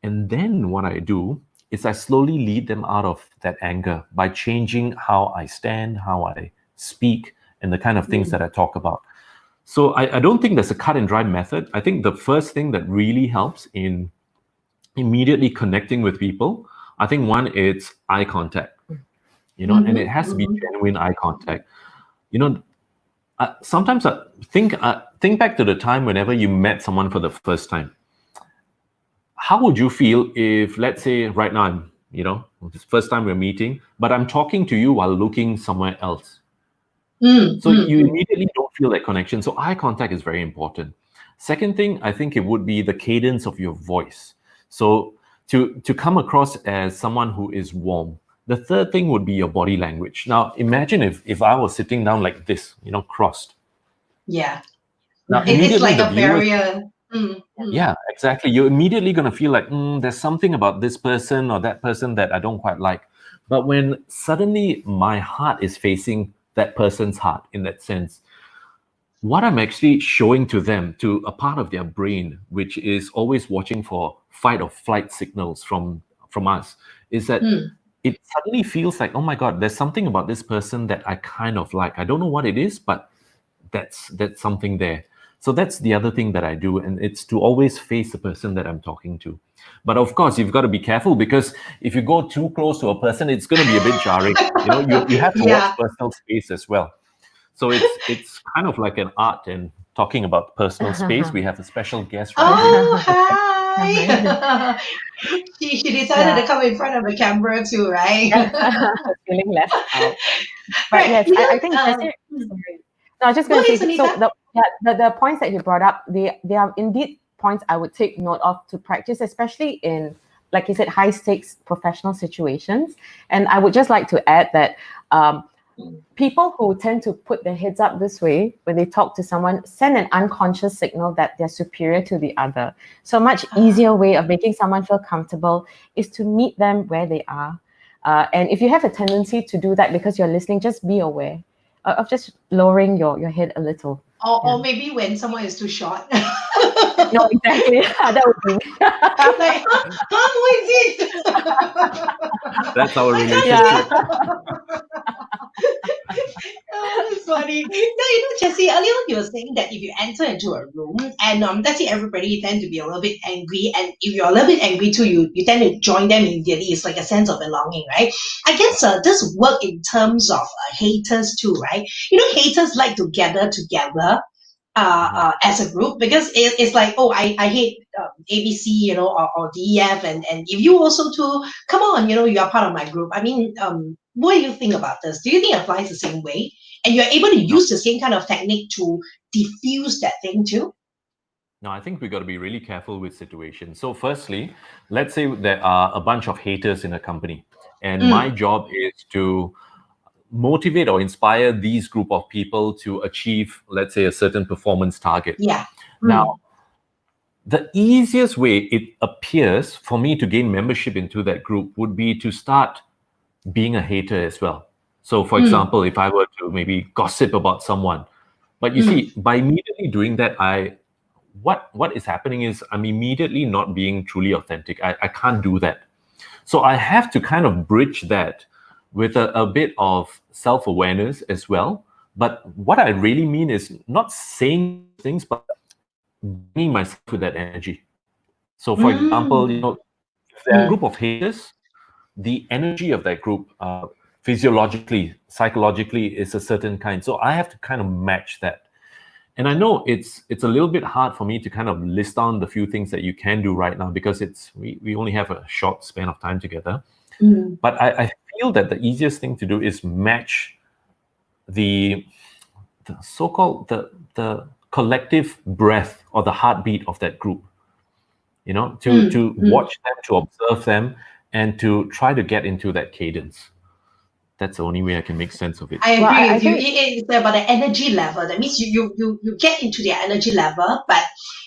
And then what I do is I slowly lead them out of that anger by changing how I stand, how I speak, and the kind of things that I talk about. So I don't think there's a cut and dry method. I think the first thing that really helps in immediately connecting with people, I think one, it's eye contact, and it has to be genuine eye contact. Sometimes I think back to the time whenever you met someone for the first time. How would you feel if, let's say right now, I'm, it's the first time we're meeting, but I'm talking to you while looking somewhere else. So you immediately don't feel that connection. So eye contact is very important. Second thing, I think it would be the cadence of your voice. So to come across as someone who is warm. The third thing would be your body language. Now, imagine if I was sitting down like this, crossed. Yeah. Now, it's like a barrier. Yeah, exactly. You're immediately going to feel like, there's something about this person or that person that I don't quite like. But when suddenly my heart is facing that person's heart in that sense, what I'm actually showing to them, to a part of their brain, which is always watching for fight or flight signals from us, is that it suddenly feels like, oh my God, there's something about this person that I kind of like. I don't know what it is, but that's something there. So that's the other thing that I do, and it's to always face the person that I'm talking to. But of course, you've got to be careful, because if you go too close to a person, it's going to be a bit jarring. You have to watch personal space as well. So it's kind of like an art. And talking about personal space, we have a special guest right here. Oh, hi! she decided to come in front of the camera too, right? Feeling left out. But yes, I think Jesse, I was just going to say, so the points that you brought up, they are indeed points I would take note of to practice, especially in, like you said, high stakes professional situations. And I would just like to add that people who tend to put their heads up this way when they talk to someone send an unconscious signal that they're superior to the other. So a much easier way of making someone feel comfortable is to meet them where they are. And if you have a tendency to do that because you're listening, just be aware of just lowering your head a little. Or maybe when someone is too short. No, exactly. That would be Like, huh, who is it? That's our I can't relationship. Oh, that's funny. No, Jesse, earlier on you were saying that if you enter into a room and let's say everybody tend to be a little bit angry, and if you're a little bit angry too, you tend to join them immediately. It's like a sense of belonging, right? I guess this work in terms of haters too, right? Haters like to gather together as a group because it's like, oh, I hate ABC, or DEF, and if you also too, come on, you are part of my group. I mean, what do you think about this? Do you think it applies the same way? And you're able to use the same kind of technique to diffuse that thing too? No, I think we got to be really careful with situations. So firstly, let's say there are a bunch of haters in a company, and my job is to motivate or inspire these group of people to achieve, let's say, a certain performance target. Yeah. Now, the easiest way it appears for me to gain membership into that group would be to start being a hater as well. So, for example, if I were to maybe gossip about someone, but you see, by immediately doing that, what is happening is I'm immediately not being truly authentic. I can't do that. So I have to kind of bridge that with a bit of self-awareness as well. But what I really mean is not saying things, but bringing myself to that energy. So, for example, if there are a group of haters, the energy of that group, physiologically, psychologically, is a certain kind. So I have to kind of match that. And I know it's a little bit hard for me to kind of list down the few things that you can do right now because we only have a short span of time together. But I feel that the easiest thing to do is match the so-called the collective breath or the heartbeat of that group. To watch them, to observe them, and to try to get into that cadence. That's the only way I can make sense of it. I agree with you. It's about the energy level. That means you get into their energy level, but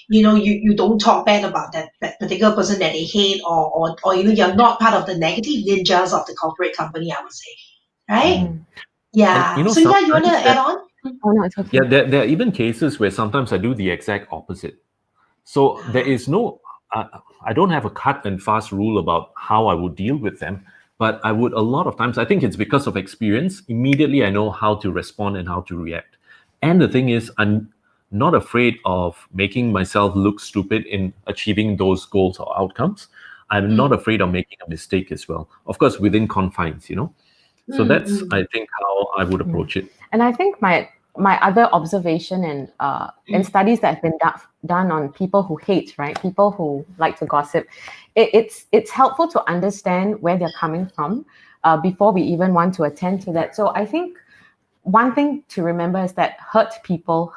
you don't talk bad about that particular person that they hate, or you're not part of the negative ninjas of the corporate company, I would say. Right? Yeah. And, So yeah, you want to add on? Oh no, it's okay. Yeah, there are even cases where sometimes I do the exact opposite. So there is no, I don't have a cut and fast rule about how I would deal with them, but I would a lot of times, I think it's because of experience, immediately I know how to respond and how to react. And the thing is, I'm not afraid of making myself look stupid in achieving those goals or outcomes. I'm not afraid of making a mistake as well. Of course, within confines, So that's, I think, how I would approach it. And I think my other observation and studies that have been done on people who hate, right? People who like to gossip, it's helpful to understand where they're coming from before we even want to attend to that. So I think one thing to remember is that hurt people,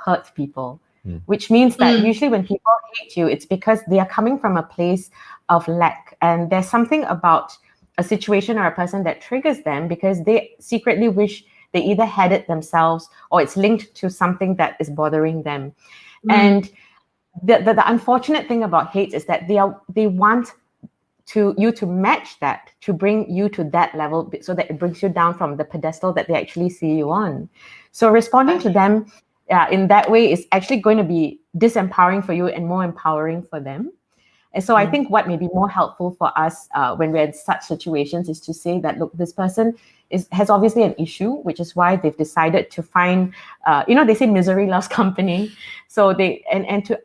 which means that usually when people hate you, it's because they are coming from a place of lack. And there's something about a situation or a person that triggers them because they secretly wish they either had it themselves or it's linked to something that is bothering them. And the unfortunate thing about hate is that they want you to match that, to bring you to that level so that it brings you down from the pedestal that they actually see you on. So responding to them in that way is actually going to be disempowering for you and more empowering for them. And so I think what may be more helpful for us when we're in such situations is to say that, look, this person has obviously an issue, which is why they've decided to find, they say misery loves company. So and to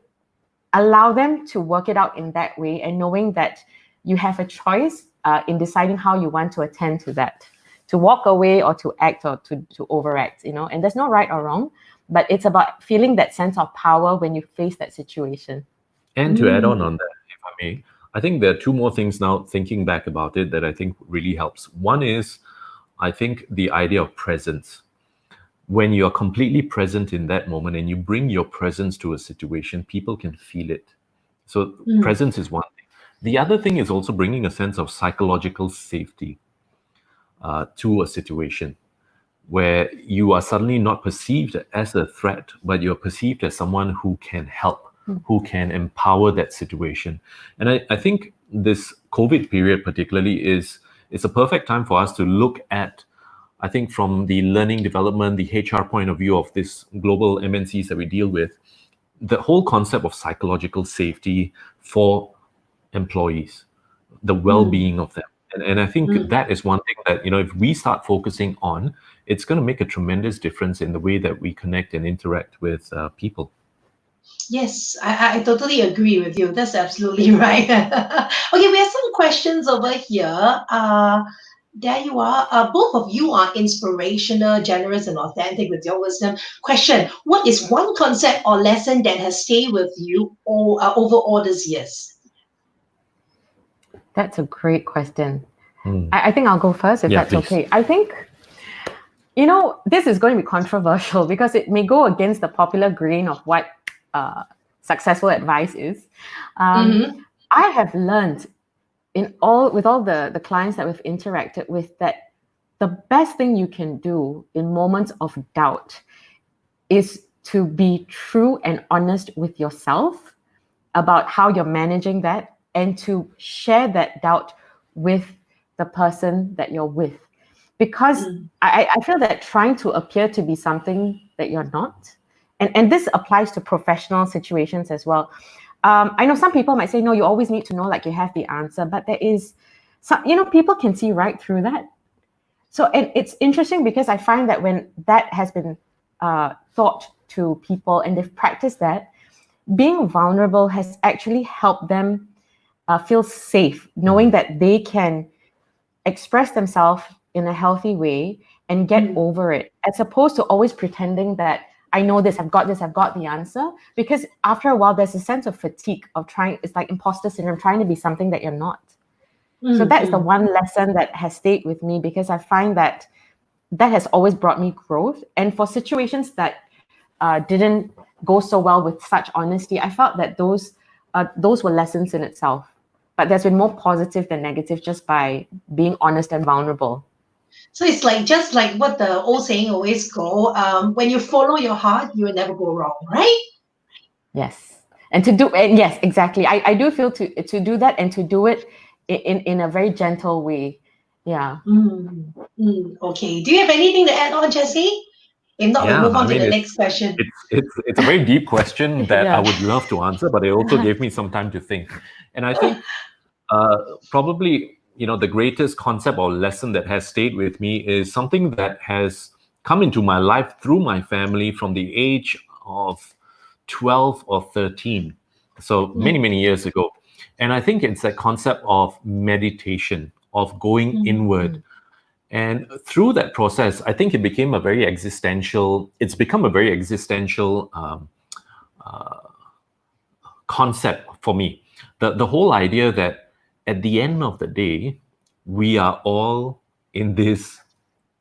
allow them to work it out in that way, and knowing that you have a choice in deciding how you want to attend to that, to walk away or to act or to overact, and there's no right or wrong, but it's about feeling that sense of power when you face that situation. And to add on that, if I may, I think there are two more things now thinking back about it that I think really helps. One is, I think, the idea of presence. When you're completely present in that moment and you bring your presence to a situation, people can feel it. So presence is one thing. The other thing is also bringing a sense of psychological safety to a situation. where you are suddenly not perceived as a threat, but you're perceived as someone who can help, who can empower that situation. And I think this COVID period particularly it's a perfect time for us to look at, I think, from the learning development, the HR point of view of this global MNCs that we deal with, the whole concept of psychological safety for employees, the well-being of them. And I think that is one thing that, if we start focusing on, it's going to make a tremendous difference in the way that we connect and interact with people. Yes, I totally agree with you. That's absolutely right. Okay, we have some questions over here. There you are. Both of you are inspirational, generous, and authentic with your wisdom. Question: what is one concept or lesson that has stayed with you over all these years? That's a great question. I think I'll go first if that's please. okay. I think, this is going to be controversial because it may go against the popular grain of what successful advice is. I have learned with all the clients that we've interacted with that the best thing you can do in moments of doubt is to be true and honest with yourself about how you're managing that, and to share that doubt with the person that you're with. Because I feel that trying to appear to be something that you're not, and this applies to professional situations as well. I know some people might say, no, you always need to know like you have the answer, but there is some, people can see right through that. So, and it's interesting because I find that when that has been taught to people and they've practiced that, being vulnerable has actually helped them feel safe, knowing that they can express themselves in a healthy way and get over it, as opposed to always pretending that I know this, I've got the answer. Because after a while, there's a sense of fatigue of trying, it's like imposter syndrome, trying to be something that you're not. So that's the one lesson that has stayed with me, because I find that has always brought me growth. And for situations that didn't go so well with such honesty, I felt that those were lessons in itself. But there's been more positive than negative just by being honest and vulnerable. So it's like just like what the old saying always go, when you follow your heart, you will never go wrong, right? Yes. And yes, exactly. I do feel to do that and to do it in a very gentle way. Yeah. Okay. Do you have anything to add on, Jesse? If not, we'll move on to the next question. It's a very deep question that I would love to answer, but it also gave me some time to think. And I think probably, the greatest concept or lesson that has stayed with me is something that has come into my life through my family from the age of 12 or 13. So many, many years ago. And I think it's that concept of meditation, of going inward. And through that process, I think it's become a very existential concept for me. The whole idea that at the end of the day, we are all in this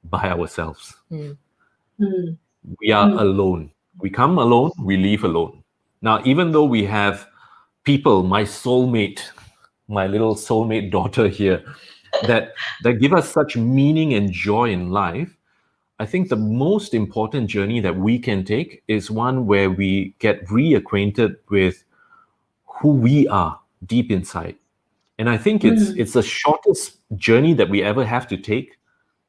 by ourselves. We are alone. We come alone, we leave alone. Now, even though we have people, my soulmate, my little soulmate daughter here, that give us such meaning and joy in life, I think the most important journey that we can take is one where we get reacquainted with who we are deep inside. And I think it's the shortest journey that we ever have to take,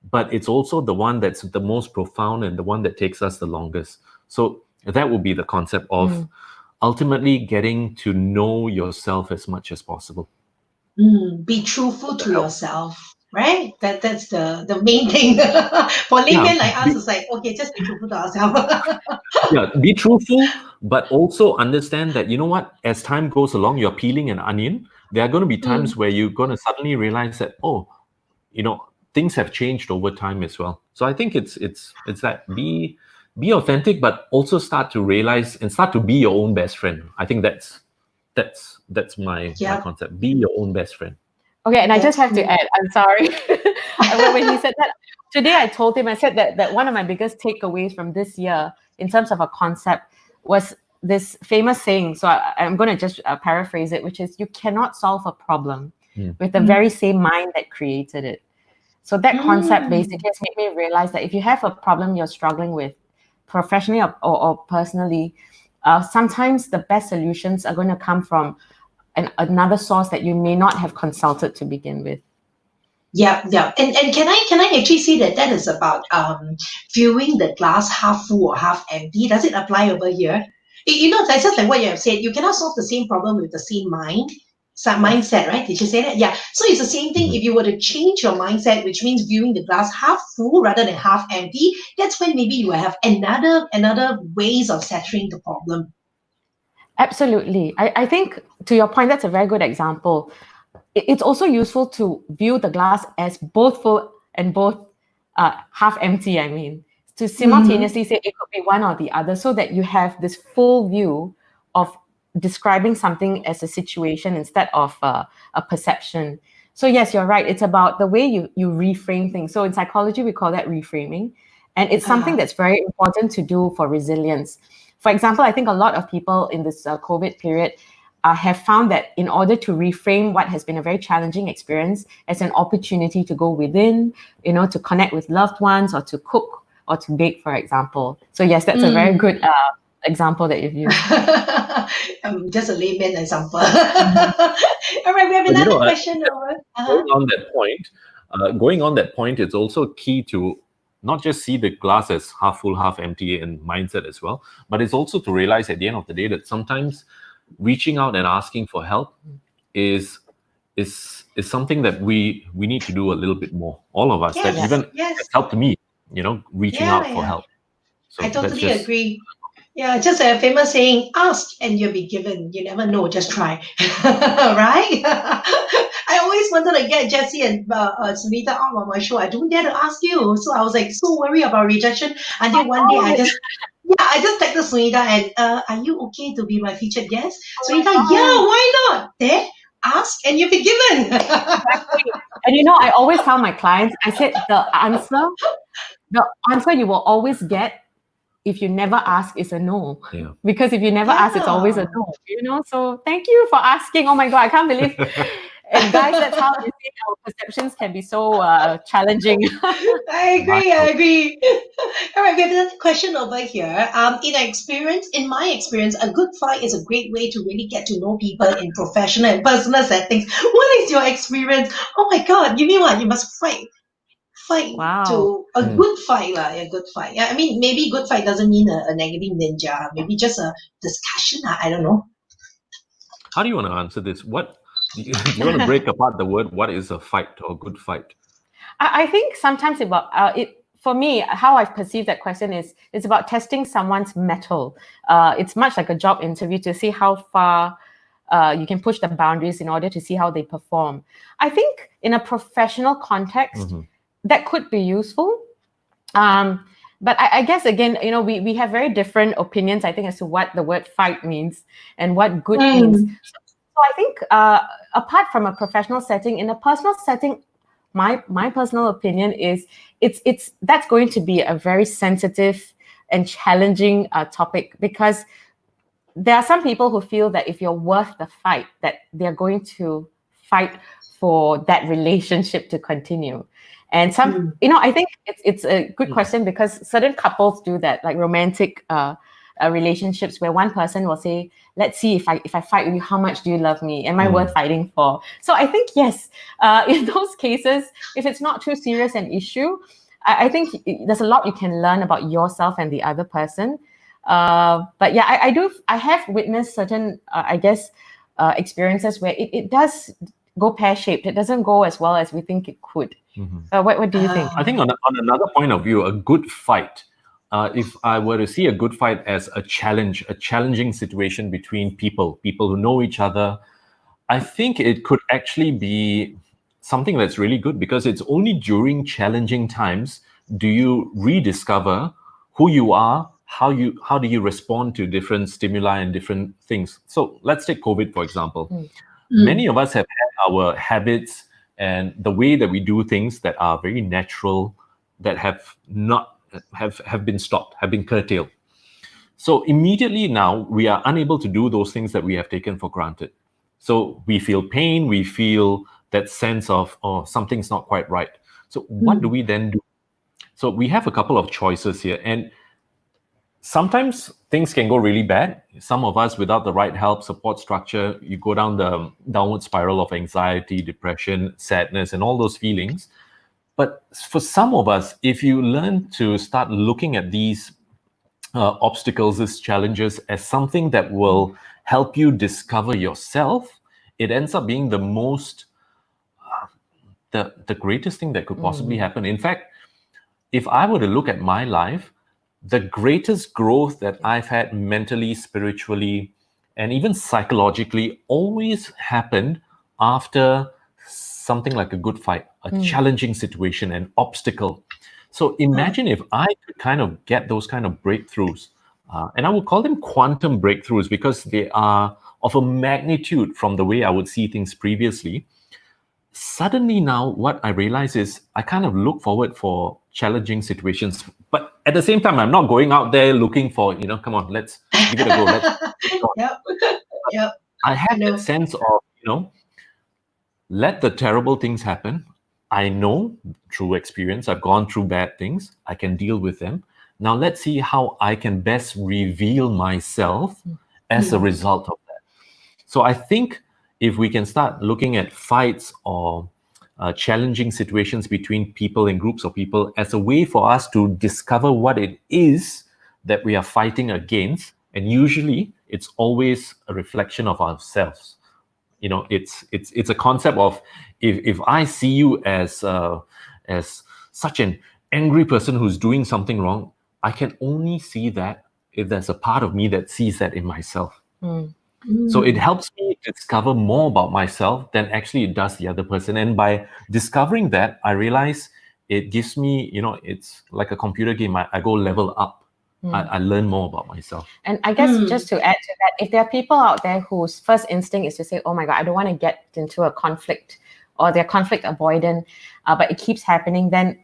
but it's also the one that's the most profound and the one that takes us the longest. So that would be the concept of ultimately getting to know yourself as much as possible. Be truthful to yourself, right? That's the main thing. For laymen like us, it's like, okay, just be truthful to ourselves. Be truthful, but also understand that, as time goes along, you're peeling an onion. There are going to be times where you're going to suddenly realize that, things have changed over time as well. So I think it's that be authentic, but also start to realize and start to be your own best friend. I think that's my concept. Be your own best friend. Okay, and I just have to add, I'm sorry. When he said that, today I told him, I said that one of my biggest takeaways from this year in terms of a concept was this famous saying. So I'm going to just paraphrase it, which is, you cannot solve a problem with the very same mind that created it. So that concept basically has made me realize that if you have a problem you're struggling with, professionally or personally, sometimes the best solutions are going to come from another source that you may not have consulted to begin with. Yeah. And can I actually say that is about viewing the glass half full or half empty? Does it apply over here? It's just like what you have said. You cannot solve the same problem with the same mindset, right? Did you say that? Yeah. So it's the same thing. If you were to change your mindset, which means viewing the glass half full rather than half empty, that's when maybe you will have another ways of settling the problem. Absolutely. I think to your point, that's a very good example. It's also useful to view the glass as both full and both half empty, I mean, to simultaneously say it could be one or the other, so that you have this full view of describing something as a situation instead of a perception. So yes, you're right. It's about the way you reframe things. So in psychology, we call that reframing. And it's something that's very important to do for resilience. For example, I think a lot of people in this COVID period have found that in order to reframe what has been a very challenging experience as an opportunity to go within, to connect with loved ones or to cook or to bake, for example. So yes, that's a very good example that you've used. Just a layman example. All right, we have another question. Going on that point, it's also key to not just see the glass as half full, half empty in mindset as well, but it's also to realize at the end of the day that sometimes reaching out and asking for help is something that we need to do a little bit more. All of us, that even has helped me, reaching out for help. So I totally agree. Yeah, just a famous saying, ask and you'll be given. You never know, just try. Right? I always wanted to get Jessie and Sunita out on my show. I don't dare to ask you. So I was like so worried about rejection until one day I just texted Sunita and are you okay to be my featured guest? Sunita, why not? There, ask and you'll be given. And I always tell my clients, I said the answer you will always get if you never ask is a no. Yeah. Because if you never ask, it's always a no. So thank you for asking. Oh my God, I can't believe. And guys, that's how you see our perceptions can be so challenging. I agree. All right, we have another question over here. In my experience, a good fight is a great way to really get to know people in professional and personal settings. What is your experience? Oh my God, you mean what? You must fight to a good fight, a good fight. Yeah, I mean, maybe good fight doesn't mean a negative ninja. Maybe just a discussion. I don't know. How do you want to answer this? What do you want to break apart the word? What is a fight or a good fight? I think sometimes for me, how I've perceived that question is it's about testing someone's mettle. It's much like a job interview to see how far you can push the boundaries in order to see how they perform. I think in a professional context, that could be useful. But I guess, again, we have very different opinions, I think, as to what the word fight means and what good means. So I think apart from a professional setting, in a personal setting, my personal opinion is that's going to be a very sensitive and challenging topic, because there are some people who feel that if you're worth the fight, that they're going to fight for that relationship to continue. And I think it's a good question, because certain couples do that, like romantic relationships, where one person will say, let's see, if I fight with you, how much do you love me? Am I worth fighting for? So I think, yes, in those cases, if it's not too serious an issue, I think there's a lot you can learn about yourself and the other person. But yeah, I have witnessed certain, experiences where it does go pear-shaped. It doesn't go as well as we think it could. What do you think? I think on another point of view, a good fight, if I were to see a good fight as a challenging situation between people who know each other, I think it could actually be something that's really good, because it's only during challenging times do you rediscover who you are, how do you respond to different stimuli and different things. So let's take COVID, for example. Many of us have had our habits and the way that we do things that are very natural, that have been stopped, have been curtailed. So immediately now we are unable to do those things that we have taken for granted. So we feel pain, we feel that sense of, oh, something's not quite right. So what do we then do? So we have a couple of choices here, and sometimes things can go really bad. Some of us, without the right help, support structure, you go down the downward spiral of anxiety, depression, sadness, and all those feelings. But for some of us, if you learn to start looking at these obstacles, these challenges, as something that will help you discover yourself, it ends up being the most, the greatest thing that could possibly happen. In fact, if I were to look at my life, the greatest growth that I've had mentally, spiritually, and even psychologically always happened after something like a good fight, a challenging situation, an obstacle. So imagine if I could kind of get those kind of breakthroughs, and I would call them quantum breakthroughs because they are of a magnitude from the way I would see things previously. Suddenly now what I realize is I kind of look forward for challenging situations, but at the same time, I'm not going out there looking for, come on, let's give it a go. Yep. I have that sense of, let the terrible things happen. I know through experience, I've gone through bad things. I can deal with them. Now let's see how I can best reveal myself as a result of that. So I think if we can start looking at fights or challenging situations between people and groups of people as a way for us to discover what it is that we are fighting against, and usually it's always a reflection of ourselves. It's a concept of if I see you as such an angry person who's doing something wrong, I can only see that if there's a part of me that sees that in myself. So it helps me discover more about myself than actually it does the other person. And by discovering that, I realize it gives me, it's like a computer game. I go level up. I learn more about myself. And I guess just to add to that, if there are people out there whose first instinct is to say, oh my God, I don't want to get into a conflict, or they're conflict avoidant, but it keeps happening, then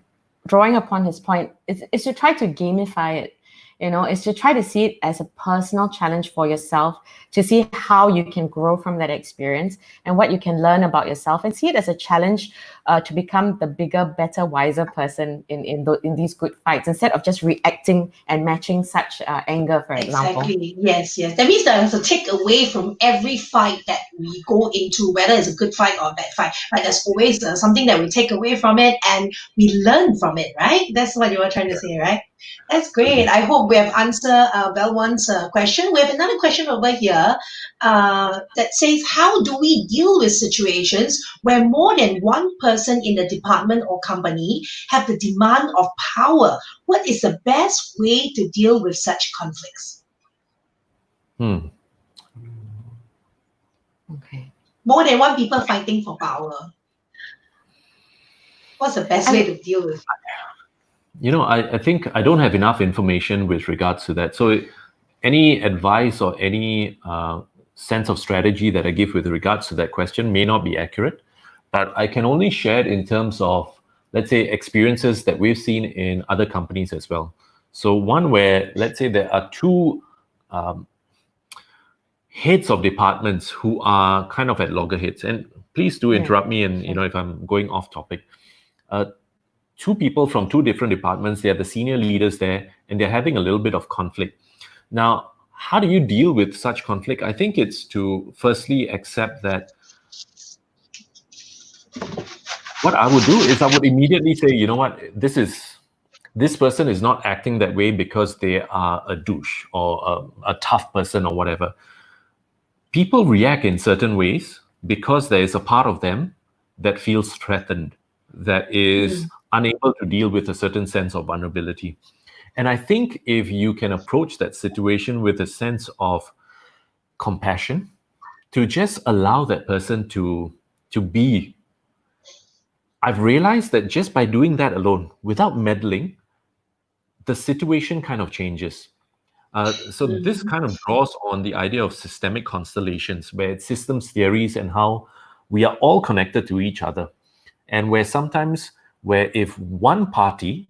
drawing upon his point is to try to gamify it. Is to try to see it as a personal challenge for yourself, to see how you can grow from that experience and what you can learn about yourself, and see it as a challenge to become the bigger, better, wiser person in these good fights, instead of just reacting and matching such anger, for example. Exactly. Yes. That means there's a take away from every fight that we go into, whether it's a good fight or a bad fight. Right? There's always something that we take away from it and we learn from it, right? That's what you were trying to say, right? That's great. I hope we have answered Belwan's question. We have another question over here that says, how do we deal with situations where more than one person in the department or company have the demand of power? What is the best way to deal with such conflicts? Okay. More than one people fighting for power. What's the best way to deal with it? I think I don't have enough information with regards to that. So any advice or any sense of strategy that I give with regards to that question may not be accurate, but I can only share it in terms of, let's say, experiences that we've seen in other companies as well. So one where, let's say, there are two heads of departments who are kind of at loggerheads, and please do interrupt me and if I'm going off topic. Two people from two different departments, they're the senior leaders there, and they're having a little bit of conflict. Now, how do you deal with such conflict? I think it's to firstly accept that what I would do is I would immediately say, you know what, this person is not acting that way because they are a douche or a tough person or whatever. People react in certain ways because there is a part of them that feels threatened, that is unable to deal with a certain sense of vulnerability. And I think if you can approach that situation with a sense of compassion, to just allow that person to be, I've realized that just by doing that alone, without meddling, the situation kind of changes. So this kind of draws on the idea of systemic constellations, where it's systems theories and how we are all connected to each other. And where sometimes, where if one party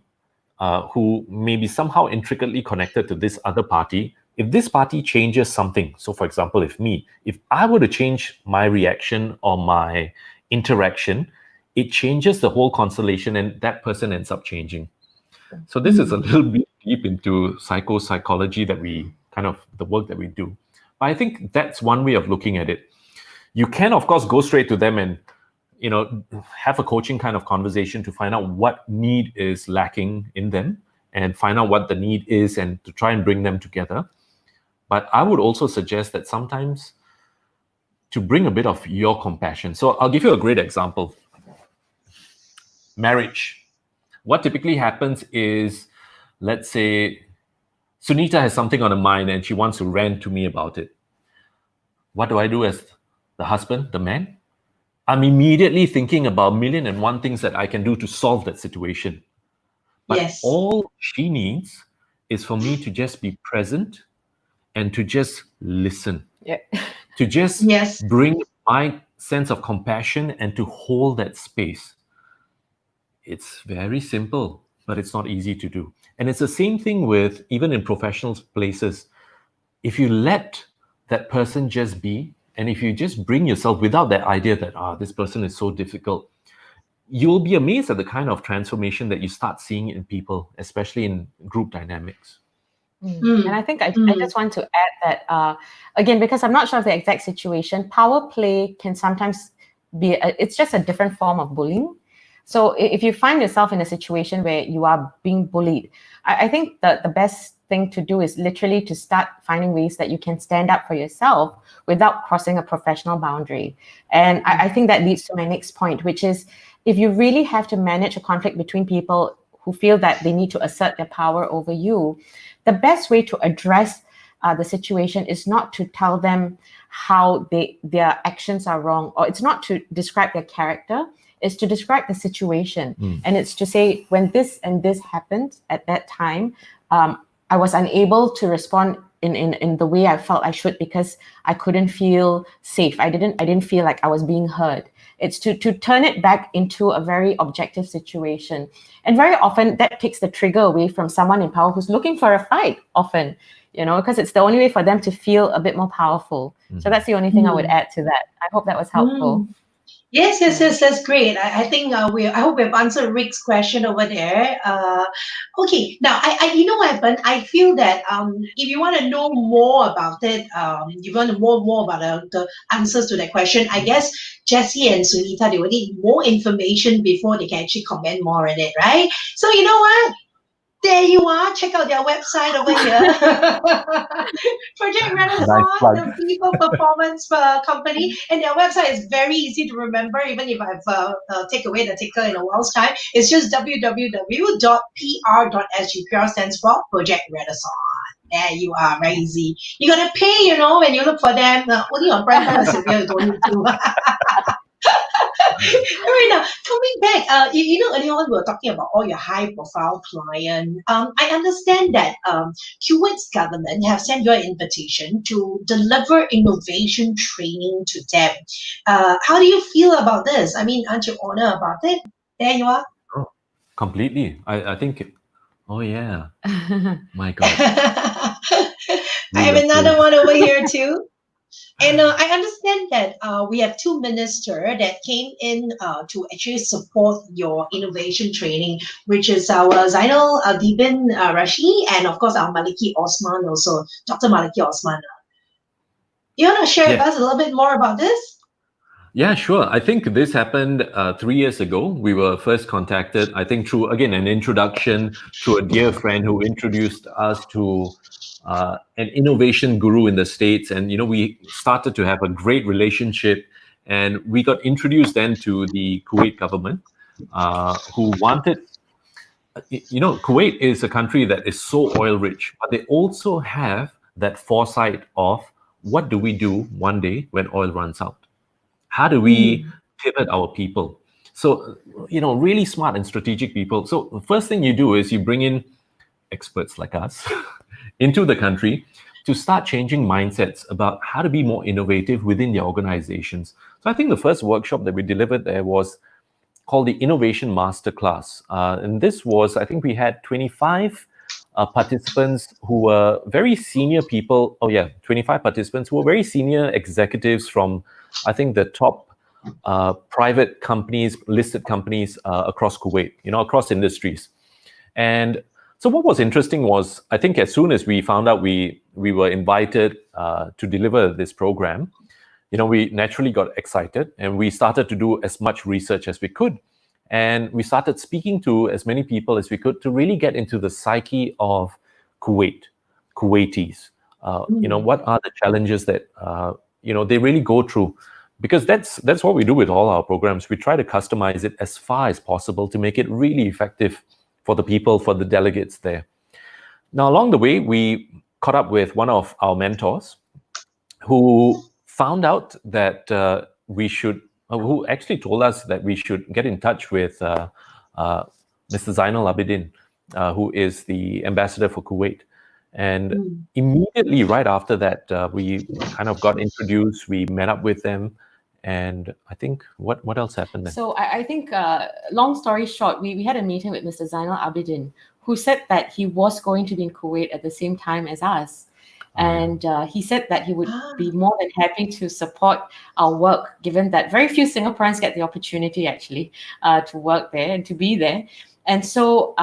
who may be somehow intricately connected to this other party, if this party changes something, so for example, if I were to change my reaction or my interaction, it changes the whole constellation, and that person ends up changing. So this is a little bit deep into psychology that the work that we do. But I think that's one way of looking at it. You can, of course, go straight to them and have a coaching kind of conversation to find out what need is lacking in them and find out what the need is and to try and bring them together. But I would also suggest that sometimes to bring a bit of your compassion. So I'll give you a great example. Marriage. What typically happens is, let's say, Sunita has something on her mind and she wants to rant to me about it. What do I do as the husband, the man? I'm immediately thinking about 1,000,001 things that I can do to solve that situation. But Yes. all she needs is for me to just be present and to just listen. Yeah. To just Yes. bring my sense of compassion and to hold that space. It's very simple, but it's not easy to do. And it's the same thing with even in professional places. If you let that person just be, and if you just bring yourself without that idea that, this person is so difficult, you'll be amazed at the kind of transformation that you start seeing in people, especially in group dynamics. And I think I just want to add that, again, because I'm not sure of the exact situation, power play can sometimes be, it's just a different form of bullying. So if you find yourself in a situation where you are being bullied, I think that the best thing to do is literally to start finding ways that you can stand up for yourself without crossing a professional boundary. And I think that leads to my next point, which is if you really have to manage a conflict between people who feel that they need to assert their power over you, the best way to address the situation is not to tell them how their actions are wrong, or it's not to describe their character, it's to describe the situation. And it's to say, when this and this happened at that time, I was unable to respond in the way I felt I should because I couldn't feel safe. I didn't feel like I was being heard. It's to turn it back into a very objective situation. And very often that takes the trigger away from someone in power who's looking for a fight often, because it's the only way for them to feel a bit more powerful. So that's the only thing I would add to that. I hope that was helpful. Yes, that's great. I think I hope we've answered Rick's question over there. Okay, now I you know what happened? I feel that if you want to know more about it, you want to know more about the answers to that question, I guess Jessie and Sunita, they will need more information before they can actually comment more on it, right? So you know what? There you are. Check out their website over here. Project Renaissance, the people performance company. And their website is very easy to remember, even if I've take away the ticker in a while's time. It's just www.pr.sg. PR stands for Project Renaissance. There you are, very easy. You gotta pay, when you look for them. Only on Prime Time, Sylvia, you don't need to. All right, now coming back, earlier on we were talking about all your high-profile clients. I understand that Kuwait's government have sent you an invitation to deliver innovation training to them. How do you feel about this? I mean, aren't you honored about it? There you are. Oh, completely. I think. Oh yeah. My God. I have another one over here too. And I understand that we have two ministers that came in to actually support your innovation training, which is our Zainal Dibin Rashi and, of course, our Maliki Osman also, Dr. Maliki Osman. You want to share with us a little bit more about this? Yeah, sure. I think this happened 3 years ago. We were first contacted, I think, through, again, an introduction to a dear friend who introduced us to an innovation guru in the States. And, we started to have a great relationship. And we got introduced then to the Kuwait government, who wanted, Kuwait is a country that is so oil rich, but they also have that foresight of what do we do one day when oil runs out? How do we pivot our people? So, really smart and strategic people. So the first thing you do is you bring in experts like us into the country to start changing mindsets about how to be more innovative within their organizations. So I think the first workshop that we delivered there was called the Innovation Masterclass. And this was, I think we had 25 participants who were very senior people. 25 participants who were very senior executives from, I think, the top private companies, listed companies across Kuwait, across industries. And so what was interesting was, I think as soon as we found out we were invited to deliver this program, we naturally got excited and we started to do as much research as we could. And we started speaking to as many people as we could to really get into the psyche of Kuwaitis. What are the challenges that, they really go through? Because that's what we do with all our programs. We try to customize it as far as possible to make it really effective for the people, for the delegates there. Now, along the way, we caught up with one of our mentors who found out that who actually told us that we should get in touch with Mr. Zainal Abidin, who is the ambassador for Kuwait. And immediately right after that, we kind of got introduced, we met up with them. And I think, what else happened then? So I think, long story short, we had a meeting with Mr. Zainal Abidin, who said that he was going to be in Kuwait at the same time as us. And he said that he would be more than happy to support our work, given that very few Singaporeans get the opportunity actually to work there and to be there. And so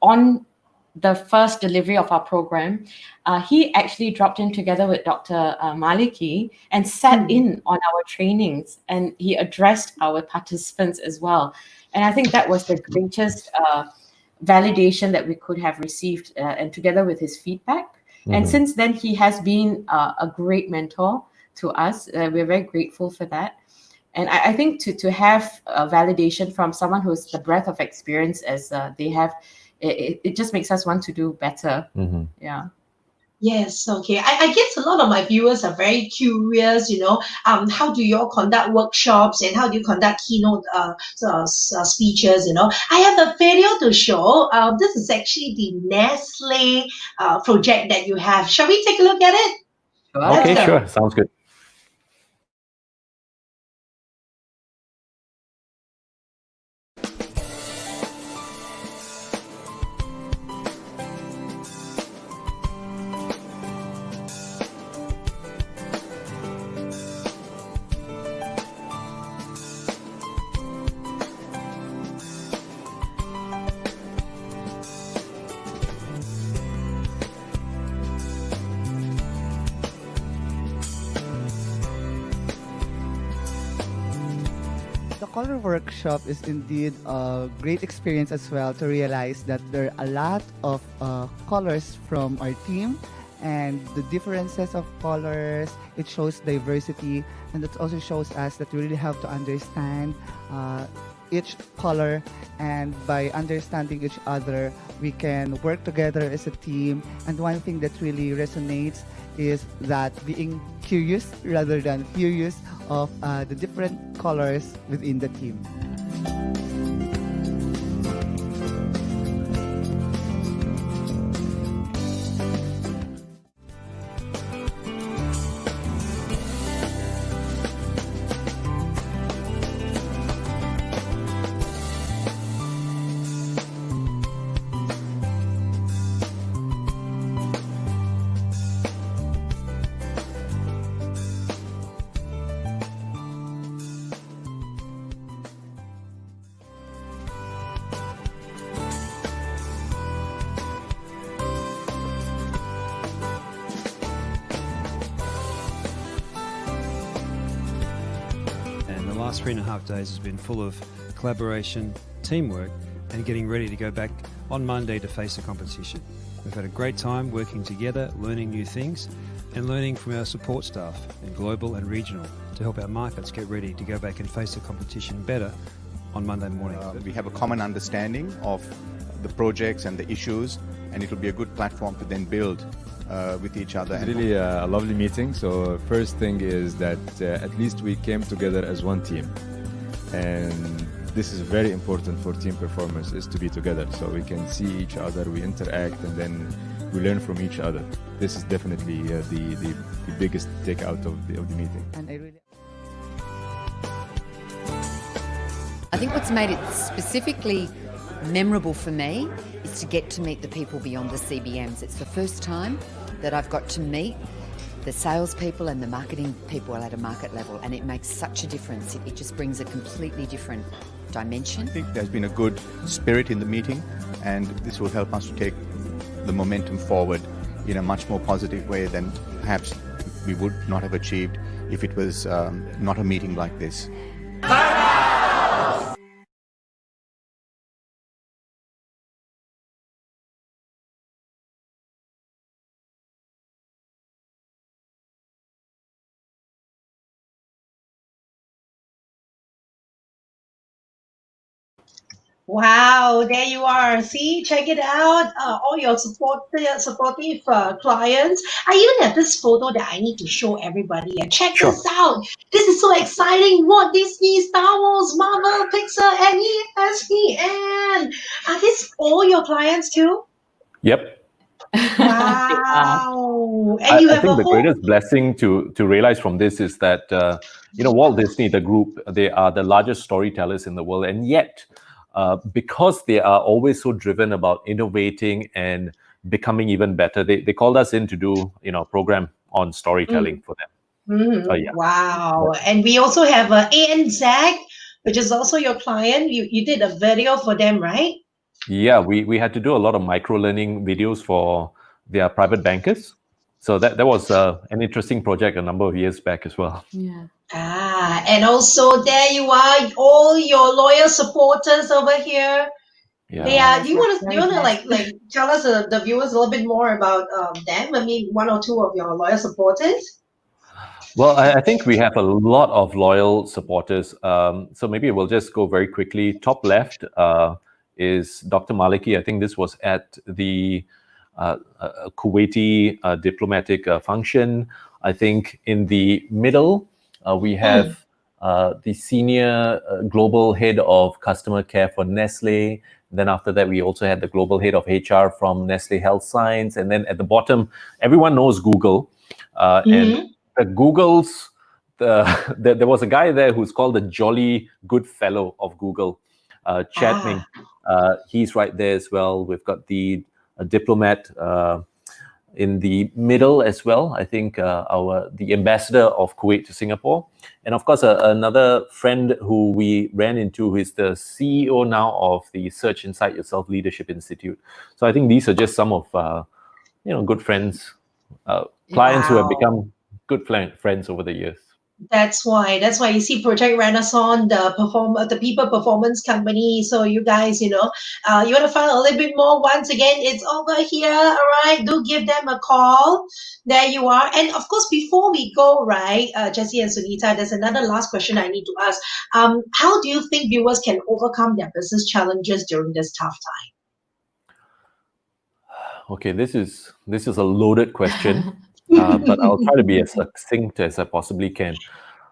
on the first delivery of our program, he actually dropped in together with Dr. Maliki and sat in on our trainings, and he addressed our participants as well. And I think that was the greatest validation that we could have received, and together with his feedback. And since then, he has been a great mentor to us. We're very grateful for that. And I think to have a validation from someone who's the breadth of experience as they have, it just makes us want to do better. Yeah. Yes, okay. I guess a lot of my viewers are very curious, how do you all conduct workshops and how do you conduct keynote speeches, I have a video to show. This is actually the Nestle project that you have. Shall we take a look at it? Okay, sure. Sounds good. Color workshop is indeed a great experience as well, to realize that there are a lot of colors from our team, and the differences of colors, it shows diversity, and it also shows us that we really have to understand each color, and by understanding each other, we can work together as a team. And one thing that really resonates is that being curious rather than furious of the different colors within the team. The last 3.5 days has been full of collaboration, teamwork, and getting ready to go back on Monday to face the competition. We've had a great time working together, learning new things, and learning from our support staff, in global and regional, to help our markets get ready to go back and face the competition better on Monday morning. We have a common understanding of the projects and the issues, and it will be a good platform to then build with each other. Really a lovely meeting. So first thing is that at least we came together as one team, and this is very important for team performance, is to be together so we can see each other, we interact, and then we learn from each other. This is definitely the biggest takeout of the meeting. And I think what's made it specifically memorable for me is to get to meet the people beyond the CBMs. It's the first time that I've got to meet the salespeople and the marketing people at a market level, and it makes such a difference. It just brings a completely different dimension. I think there's been a good spirit in the meeting, and this will help us to take the momentum forward in a much more positive way than perhaps we would not have achieved if it was not a meeting like this. Wow, there you are. See, check it out. All your supportive clients. I even have this photo that I need to show everybody. And check this out. This is so exciting. Walt Disney, Star Wars, Marvel, Pixar, and ESPN. Are these all your clients too? Yep. Wow. And you I have think a the whole... greatest blessing to realize from this is that, Walt Disney, the group, they are the largest storytellers in the world. And yet, because they are always so driven about innovating and becoming even better, they called us in to do, a program on storytelling for them. Wow. And we also have ANZ, which is also your client. You did a video for them, right? Yeah, we had to do a lot of micro-learning videos for their private bankers. So that was an interesting project a number of years back as well. Yeah. And also there you are, all your loyal supporters over here. Yeah. They are. Yes, You want very to blessed. like tell us the viewers a little bit more about them? I mean, one or two of your loyal supporters. Well, I think we have a lot of loyal supporters. So maybe we'll just go very quickly. Top left is Dr. Maliki. I think this was at the Kuwaiti diplomatic function. I think in the middle, we have the senior global head of customer care for Nestle. Then after that, we also had the global head of HR from Nestle Health Science. And then at the bottom, everyone knows Google. And the Google's, there was a guy there who's called the Jolly Good Fellow of Google, Chad Ming. He's right there as well. We've got the diplomat in the middle as well. I think the ambassador of Kuwait to Singapore. And of course, another friend who we ran into, who is the CEO now of the Search Inside Yourself Leadership Institute. So I think these are just some of, good friends, clients who have become good friends over the years. That's why you see Project Renaissance, the people performance company. So you guys, you want to find out a little bit more. Once again, it's over here. All right, do give them a call. There you are. And of course, before we go, right, Jessie and Sunita, there's another last question I need to ask. How do you think viewers can overcome their business challenges during this tough time? Okay, this is a loaded question. But I'll try to be as succinct as I possibly can.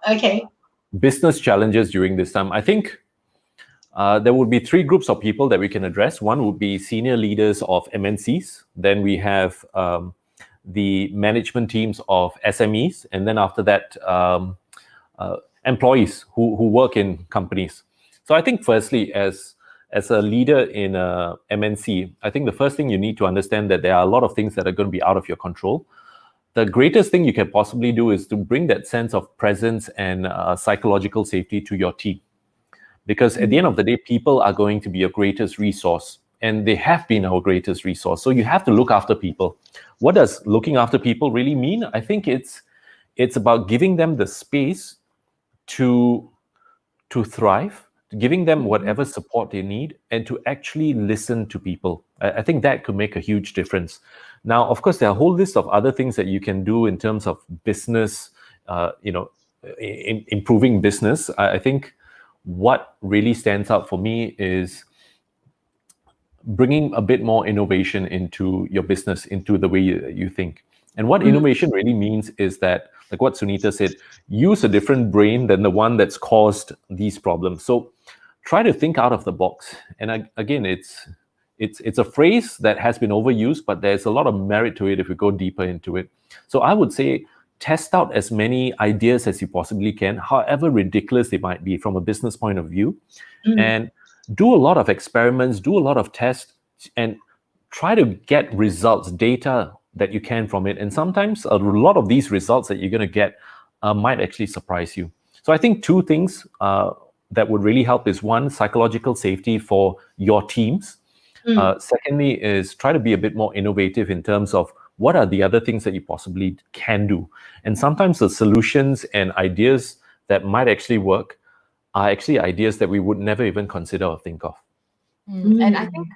Okay. Business challenges during this time. I think there would be three groups of people that we can address. One would be senior leaders of MNCs. Then we have the management teams of SMEs. And then after that, employees who work in companies. So I think firstly, as a leader in a MNC, I think the first thing you need to understand that there are a lot of things that are going to be out of your control. The greatest thing you can possibly do is to bring that sense of presence and psychological safety to your team. Because at the end of the day, people are going to be your greatest resource, and they have been our greatest resource. So you have to look after people. What does looking after people really mean? I think it's about giving them the space to thrive, giving them whatever support they need, and to actually listen to people. I think that could make a huge difference. Now, of course, there are a whole list of other things that you can do in terms of business, improving business. I think what really stands out for me is bringing a bit more innovation into your business, into the way you think. And what innovation really means is that, like what Sunita said, use a different brain than the one that's caused these problems. So try to think out of the box. And again, it's a phrase that has been overused, but there's a lot of merit to it if we go deeper into it. So I would say test out as many ideas as you possibly can, however ridiculous they might be from a business point of view, and do a lot of experiments, do a lot of tests, and try to get results, data that you can from it. And sometimes a lot of these results that you're going to get might actually surprise you. So I think two things that would really help is one, psychological safety for your teams. Secondly is try to be a bit more innovative in terms of what are the other things that you possibly can do. And sometimes the solutions and ideas that might actually work are actually ideas that we would never even consider or think of. And I think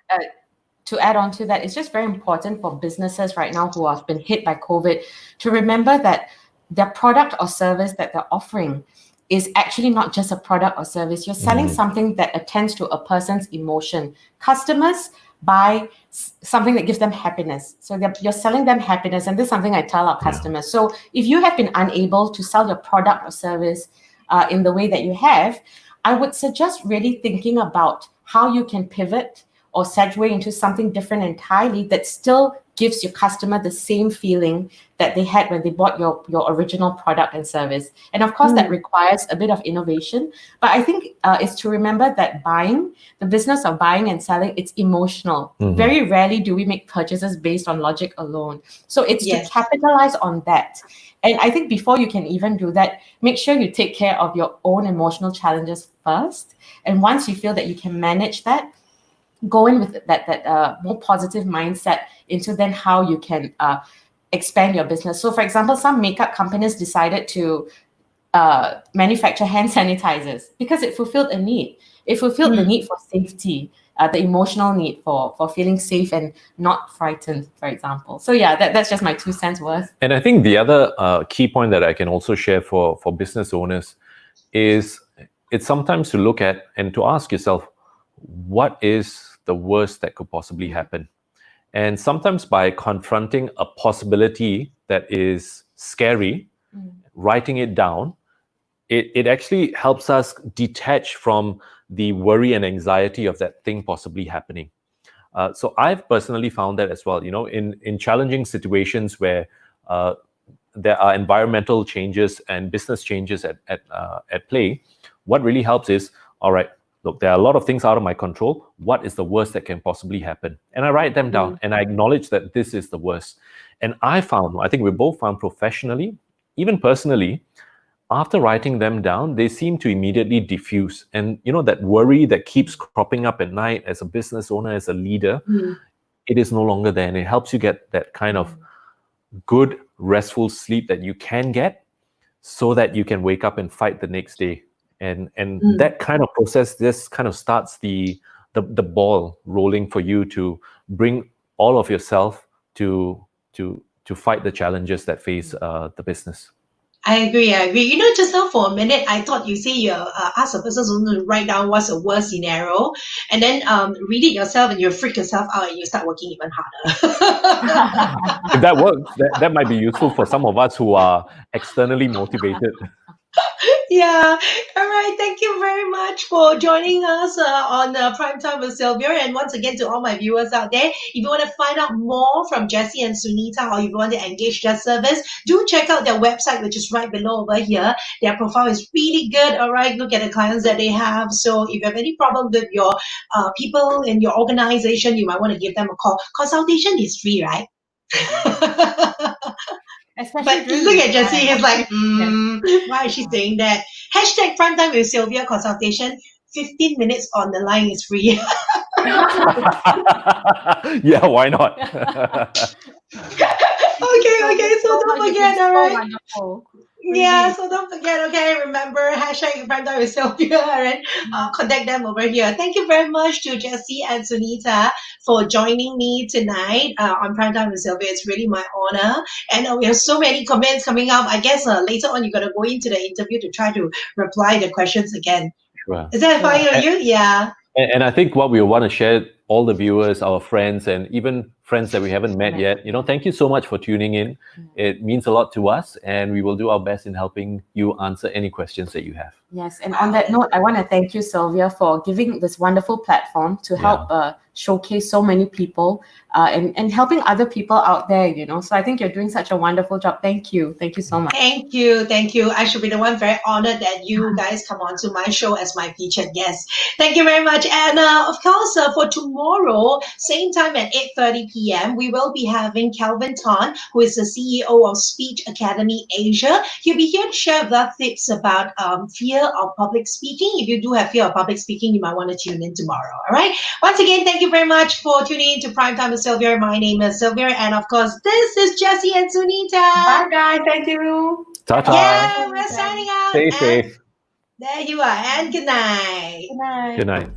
to add on to that, it's just very important for businesses right now who have been hit by COVID to remember that their product or service that they're offering is actually not just a product or service. You're selling something that attends to a person's emotion. Customers buy something that gives them happiness. So you're selling them happiness. And this is something I tell our customers. So if you have been unable to sell your product or service in the way that you have, I would suggest really thinking about how you can pivot or segue into something different entirely that still gives your customer the same feeling that they had when they bought your original product and service. And of course, that requires a bit of innovation. But I think it's to remember that the business of buying and selling, it's emotional. Very rarely do we make purchases based on logic alone. So it's to capitalize on that. And I think before you can even do that, make sure you take care of your own emotional challenges first. And once you feel that you can manage that, go in with that more positive mindset into then how you can expand your business. So for example, some makeup companies decided to manufacture hand sanitizers because it fulfilled a need. It fulfilled the need for safety, the emotional need for feeling safe and not frightened, for example. So yeah, that's just my 2 cents worth. And I think the other key point that I can also share for business owners is it's sometimes to look at and to ask yourself, what is the worst that could possibly happen? And sometimes by confronting a possibility that is scary, writing it down, it actually helps us detach from the worry and anxiety of that thing possibly happening. So I've personally found that as well, in challenging situations where there are environmental changes and business changes at play, what really helps is, all right, look, there are a lot of things out of my control. What is the worst that can possibly happen? And I write them down and I acknowledge that this is the worst. And I think we both found professionally, even personally, after writing them down, they seem to immediately diffuse. And that worry that keeps cropping up at night as a business owner, as a leader, it is no longer there. And it helps you get that kind of good, restful sleep that you can get so that you can wake up and fight the next day. And that kind of process, this kind of starts the ball rolling for you to bring all of yourself to fight the challenges that face the business. I agree. Just now for a minute, I thought you say you ask a person to write down what's the worst scenario, and then read it yourself, and you freak yourself out, and you start working even harder. If that works, that might be useful for some of us who are externally motivated. Yeah. All right. Thank you very much for joining us on Prime Time with Sylvia. And once again, to all my viewers out there, if you want to find out more from Jessie and Sunita, or if you want to engage their service, do check out their website, which is right below over here. Their profile is really good. All right. Look at the clients that they have. So if you have any problem with your people in your organization, you might want to give them a call. Consultation is free, right? But look at Jessie, he's like, why is she saying that? Hashtag Primetime with Sylvia consultation, 15 minutes on the line is free. Yeah, why not? Okay, so don't forget, all right? Wonderful. Yeah, so don't forget, okay, remember, hashtag Primetime with Sylvia, all right? Contact them over here. Thank you very much to Jessie and Sunita for joining me tonight on Primetime with Sylvia. It's really my honor. And we have so many comments coming up. I guess later on you're going to go into the interview to try to reply the questions again. Sure. Is that fine with you? Yeah. And I think what we want to share, all the viewers, our friends, and even friends that we haven't met yet, thank you so much for tuning in. It means a lot to us, and we will do our best in helping you answer any questions that you have. Yes, and on that note, I want to thank you, Sylvia, for giving this wonderful platform to help showcase so many people and helping other people out there, you know. So I think you're doing such a wonderful job. Thank you so much. Thank you. I should be the one very honored that you guys come on to my show as my featured guest. Thank you very much. And of course, for tomorrow, same time at 8:30 p.m., we will be having Calvin Tan, who is the CEO of Speech Academy Asia. He'll be here to share with us tips about fear of public speaking. If you do have fear of public speaking, you might want to tune in tomorrow. All right. Once again, thank you very much for tuning in to Primetime with Sylvia. My name is Sylvia, and of course, this is Jessie and Sunita. Bye, guys. Thank you. Ta-ta. Yeah, we're signing out. Stay And safe. there you are. And good night. Good night. Good night.